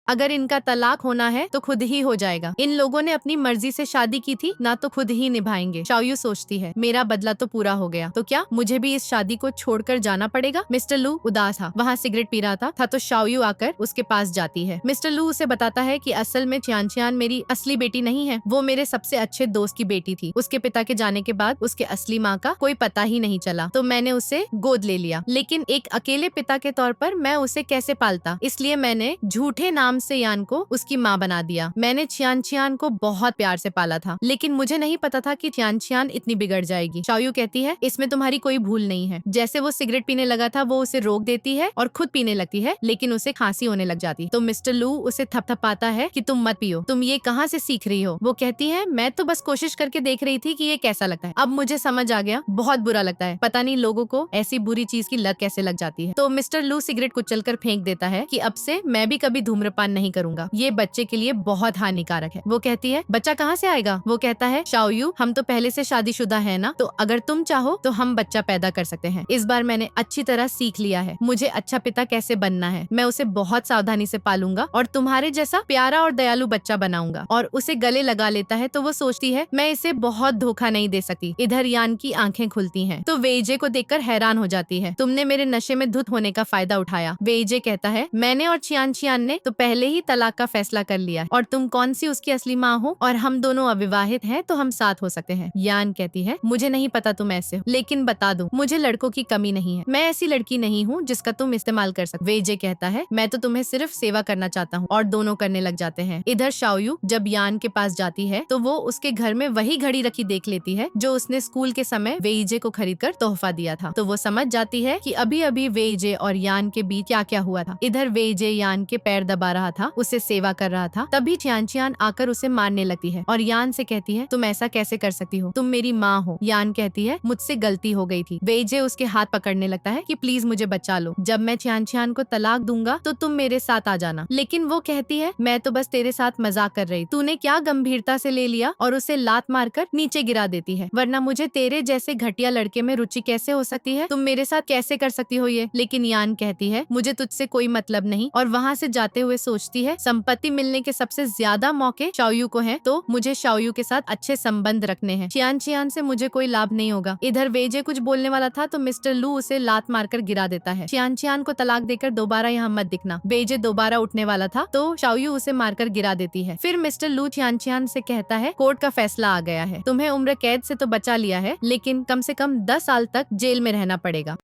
अगर इनका तलाक होना है तो खुद ही हो जाएगा। इन लोगों ने अपनी मर्जी से शादी की थी ना, तो खुद ही निभाएंगे। शाओयू सोचती है मेरा बदला तो पूरा हो गया, तो क्या मुझे भी इस शादी को छोड़कर जाना पड़ेगा? मिस्टर लू उदास था, वहाँ सिगरेट पी रहा था तो शाओयू आकर उसके पास जाती है। मिस्टर लू उसे बताता है कि असल में चियान चियान मेरी असली बेटी नहीं है, वो मेरे सबसे अच्छे दोस्त की बेटी थी। उसके पिता के जाने के बाद उसके असली माँ का कोई पता ही नहीं चला, तो मैंने उसे गोद ले लिया। लेकिन एक अकेले पिता के तौर पर मैं उसे कैसे पालता, इसलिए मैंने झूठे नाम से यान को उसकी माँ बना दिया। मैंने चियान चियान को बहुत प्यार से पाला था, लेकिन मुझे नहीं पता था कि चियान चियान इतनी बिगड़ जाएगी। शाओयू कहती है इसमें तुम्हारी कोई भूल नहीं है। जैसे वो सिगरेट पीने लगा था वो उसे रोक देती है और खुद पीने लगती है, लेकिन उसे खांसी होने लग जाती। तो मिस्टर लू उसे थपथपाता है कि तुम मत पियो, तुम ये कहाँ से सीख रही हो? वो कहती है मैं तो बस कोशिश करके देख रही थी कि ये कैसा लगता है, अब मुझे समझ आ गया, बहुत बुरा लगता है, पता नहीं लोगों को ऐसी बुरी चीज की लत कैसे लग जाती है। तो मिस्टर लू सिगरेट कुचलकर फेंक देता है कि अब से मैं भी कभी धूम्रपान नहीं करूंगा, ये बच्चे के लिए बहुत हानिकारक है। वो कहती है बच्चा कहाँ से आएगा? वो कहता है शाओयू हम तो पहले से शादीशुदा है ना, तो अगर तुम चाहो तो हम बच्चा पैदा कर सकते हैं। इस बार मैंने अच्छी तरह सीख लिया है मुझे अच्छा पिता कैसे बनना है, मैं उसे बहुत सावधानी से पालूंगा और तुम्हारे जैसा प्यारा और दयालु बच्चा बनाऊंगा। और उसे गले लगा लेता है तो वो सोचती है मैं इसे बहुत धोखा नहीं दे सकती। इधर यान की आंखें खुलती हैं तो वेइजे को देखकर हैरान हो जाती है, तुमने मेरे नशे में धुत होने का फायदा उठाया। वेइजे कहता है मैंने और चियान चियान ने तो पहले ही तलाक का फैसला कर लिया और तुम कौन सी उसकी असली माँ हो, और हम दोनों अविवाहित हैं तो हम साथ हो सकते हैं। यान कहती है मुझे नहीं पता तुम ऐसे हो, लेकिन बता दूं मुझे लड़कों की कमी नहीं है, मैं ऐसी लड़की नहीं हूँ जिसका तुम इस्तेमाल कर सकते। वेइजे कहता है मैं तो तुम्हें सिर्फ सेवा करना चाहता हूँ, और दोनों करने लग जाते हैं। इधर शाओयू जब यान के पास जाती है तो वो उसके घर में वही घड़ी रखी देख लेती है जो उसने स्कूल के समय वेइजे को खरीदकर तोहफा दिया था। तो वो समझ जाती है कि अभी अभी वेइजे और यान के बीच क्या क्या हुआ था। इधर वेइजे यान के पैर दबा रहा था, उसे सेवा कर रहा था, तभी चियान चियान आकर उसे मारने लगती है और यान से कहती है तुम ऐसा कैसे कर सकती हो, तुम मेरी माँ हो। यान कहती है मुझसे गलती हो गई थी। वेइजे उसके हाथ पकड़ने लगता है कि प्लीज मुझे बचा लो, जब मैं चियान चियान को तलाक दूंगा तो तुम मेरे साथ आ जाना। लेकिन वो कहती है मैं तो बस तेरे साथ मजाक कर रही, तूने क्या गंभीरता से ले लिया, और उसे लात मारकर नीचे गिरा देती है, वरना मुझे तेरे जैसे घटिया लड़के में रुचि कैसे हो सकती है, तुम मेरे साथ कैसे कर सकती हो ये। लेकिन यान कहती है मुझे तुझसे कोई मतलब नहीं, और वहाँ से जाते हुए सोचती है संपत्ति मिलने के सबसे ज्यादा मौके शाओयू को हैं, तो मुझे शाओयू के साथ अच्छे संबंध रखने हैं। चियान चियान से मुझे कोई लाभ नहीं होगा। इधर वेजे कुछ बोलने वाला था तो मिस्टर लू उसे लात मारकर गिरा देता है। चियान चियान को तलाक देकर दोबारा यहाँ मत दिखना। वेजे दोबारा उठने वाला था तो शाओयू उसे मारकर गिरा देती है। फिर मिस्टर लू चियान चियान से कहता है कोर्ट का फैसला आ गया है, तुम्हें उम्र कैद से तो बचा लिया है, लेकिन कम से कम 10 साल तक जेल में रहना पड़ेगा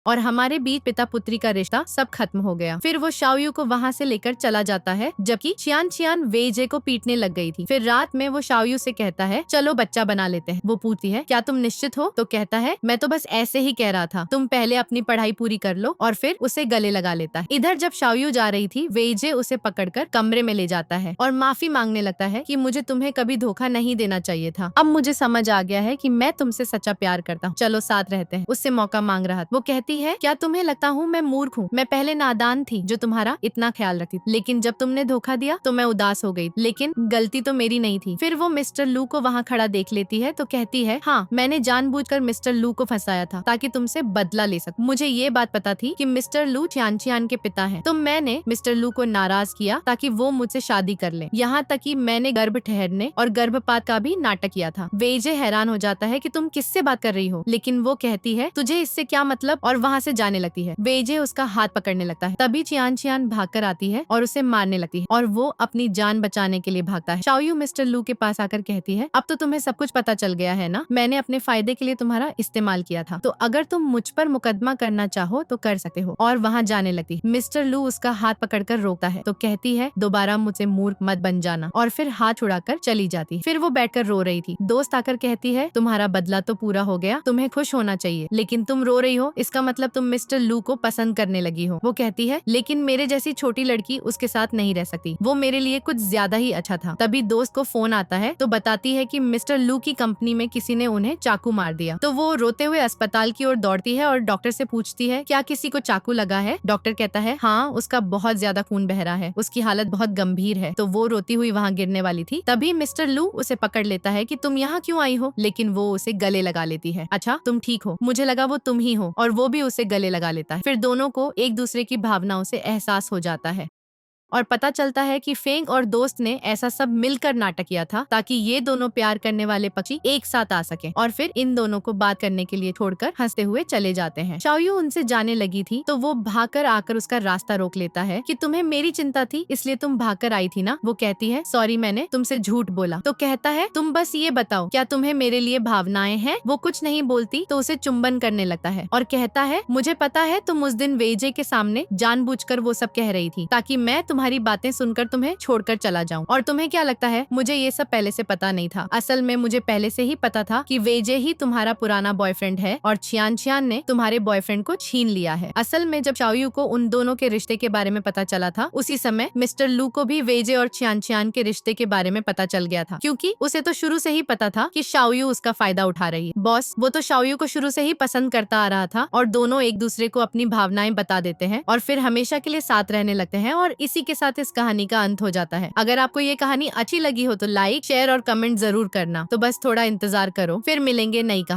और हमारे बीच पिता पुत्री का रिश्ता सब खत्म हो गया। फिर वो शाओयू को वहाँ से लेकर चला जाता है, जबकि चियान चियान वेजे को पीटने लग गई थी। फिर रात में वो शाओयू से कहता है चलो बच्चा बना लेते हैं। वो पूछती है क्या तुम निश्चित हो? तो कहता है मैं तो बस ऐसे ही कह रहा था, तुम पहले अपनी पढ़ाई पूरी कर लो, और फिर उसे गले लगा लेता है। इधर जब शाओयू जा रही थी, वेजे उसे पकड़कर कमरे में ले जाता है और माफी मांगने लगता है कि मुझे तुम्हें कभी धोखा नहीं देना चाहिए था। अब मुझे समझ आ गया है कि मैं तुमसे सच्चा प्यार करता हूँ, चलो साथ रहते हैं। उससे मौका मांग रहा। वो कहती है क्या तुम्हें लगता हूँ मैं मूर्ख हूँ? मैं पहले नादान थी जो तुम्हारा इतना ख्याल रखती, लेकिन जब तुमने धोखा दिया तो मैं उदास हो गई, लेकिन गलती तो मेरी नहीं थी। फिर वो मिस्टर लू को वहाँ खड़ा देख लेती है तो कहती है हाँ, मैंने जानबूझकर मिस्टर लू को फंसाया था ताकि तुमसे बदला ले सकूं। मुझे ये बात पता थी कि मिस्टर लू चियान चियान के पिता हैं, तो मैंने मिस्टर लू को नाराज किया ताकि वो मुझसे शादी कर ले। यहाँ तक कि मैंने गर्भ ठहरने और गर्भपात का भी नाटक किया था। वेजे हैरान हो जाता है कि तुम किससे बात कर रही हो, लेकिन वो कहती है तुझे इससे क्या मतलब, और वहाँ से जाने लगती है। वेजे उसका हाथ पकड़ने लगता है। तभी चियान चियान भागकर आती है और उसे मारने लगती है और वो अपनी जान बचाने के लिए भागता है। शाओयू मिस्टर लू के पास आकर कहती है अब तो तुम्हें सब कुछ पता चल गया है ना, मैंने अपने फायदे के लिए तुम्हारा इस्तेमाल किया था, तो अगर तुम मुझ पर मुकदमा करना चाहो तो कर सकते हो, और वहाँ जाने लगती है। मिस्टर लू उसका हाथ पकड़कर रोकता है तो कहती है दोबारा मुझसे मूर्ख मत बन जाना, और फिर हाथ छुड़ाकर चली जाती है। फिर वो बैठकर रो रही थी। दोस्त आकर कहती है तुम्हारा बदला तो पूरा हो गया, तुम्हें खुश होना चाहिए, लेकिन तुम रो रही हो, इसका मतलब तुम मिस्टर लू को पसंद करने लगी हो। वो कहती है लेकिन मेरे जैसी छोटी लड़की उसके साथ नहीं रह सकती, वो मेरे लिए कुछ ज्यादा ही अच्छा था। तभी दोस्त को फोन आता है तो बताती है कि मिस्टर लू की कंपनी में किसी ने उन्हें चाकू मार दिया। तो वो रोते हुए अस्पताल की ओर दौड़ती है और डॉक्टर से पूछती है क्या किसी को चाकू लगा है? डॉक्टर कहता है हाँ, उसका बहुत ज्यादा खून बह रहा है, उसकी हालत बहुत गंभीर है। तो वो रोती हुई वहाँ गिरने वाली थी। तभी मिस्टर लू उसे पकड़ लेता है कि तुम यहाँ क्यों आई हो, लेकिन वो उसे गले लगा लेती है। अच्छा तुम ठीक हो, मुझे लगा वो तुम ही हो, और वो भी उसे गले लगा लेता है। फिर दोनों को एक दूसरे की भावनाओं से एहसास हो जाता है और पता चलता है कि फेंग और दोस्त ने ऐसा सब मिलकर नाटक किया था ताकि ये दोनों प्यार करने वाले पक्षी एक साथ आ सकें, और फिर इन दोनों को बात करने के लिए छोड़कर हंसते हुए चले जाते हैं। शाओयू उनसे जाने लगी थी तो वो भागकर आकर उसका रास्ता रोक लेता है कि तुम्हें मेरी चिंता थी इसलिए तुम भागकर आई थी ना। वो कहती है सॉरी, मैंने तुमसे झूठ बोला। तो कहता है तुम बस ये बताओ क्या तुम्हें मेरे लिए भावनाएं हैं? वो कुछ नहीं बोलती तो उसे चुंबन करने लगता है और कहता है मुझे पता है तुम उस दिन वेजे के सामने जानबूझकर वो सब कह रही थी ताकि मैं तुम्हारी बातें सुनकर तुम्हें छोड़कर चला जाऊं। और तुम्हें क्या लगता है मुझे ये सब पहले से पता नहीं था? असल में मुझे पहले से ही पता था कि वेजे ही तुम्हारा पुराना बॉयफ्रेंड है और चियान चियान ने तुम्हारे बॉयफ्रेंड को छीन लिया है। असल में जब शाओयू को उन दोनों के रिश्ते के बारे में पता चला था, उसी समय मिस्टर लू को भी वेजे और चियान चियान के रिश्ते के बारे में पता चल गया था, क्योंकि उसे तो शुरू से ही पता था कि शाओयू उसका फायदा उठा रही है। बॉस, वो तो शाओयू को शुरू से ही पसंद करता आ रहा था और दोनों एक दूसरे को अपनी भावनाएं बता देते हैं और फिर हमेशा के लिए साथ रहने लगते हैं, और इसी के साथ इस कहानी का अंत हो जाता है। अगर आपको ये कहानी अच्छी लगी हो तो लाइक, शेयर और कमेंट जरूर करना। तो बस थोड़ा इंतजार करो, फिर मिलेंगे नई कहानी।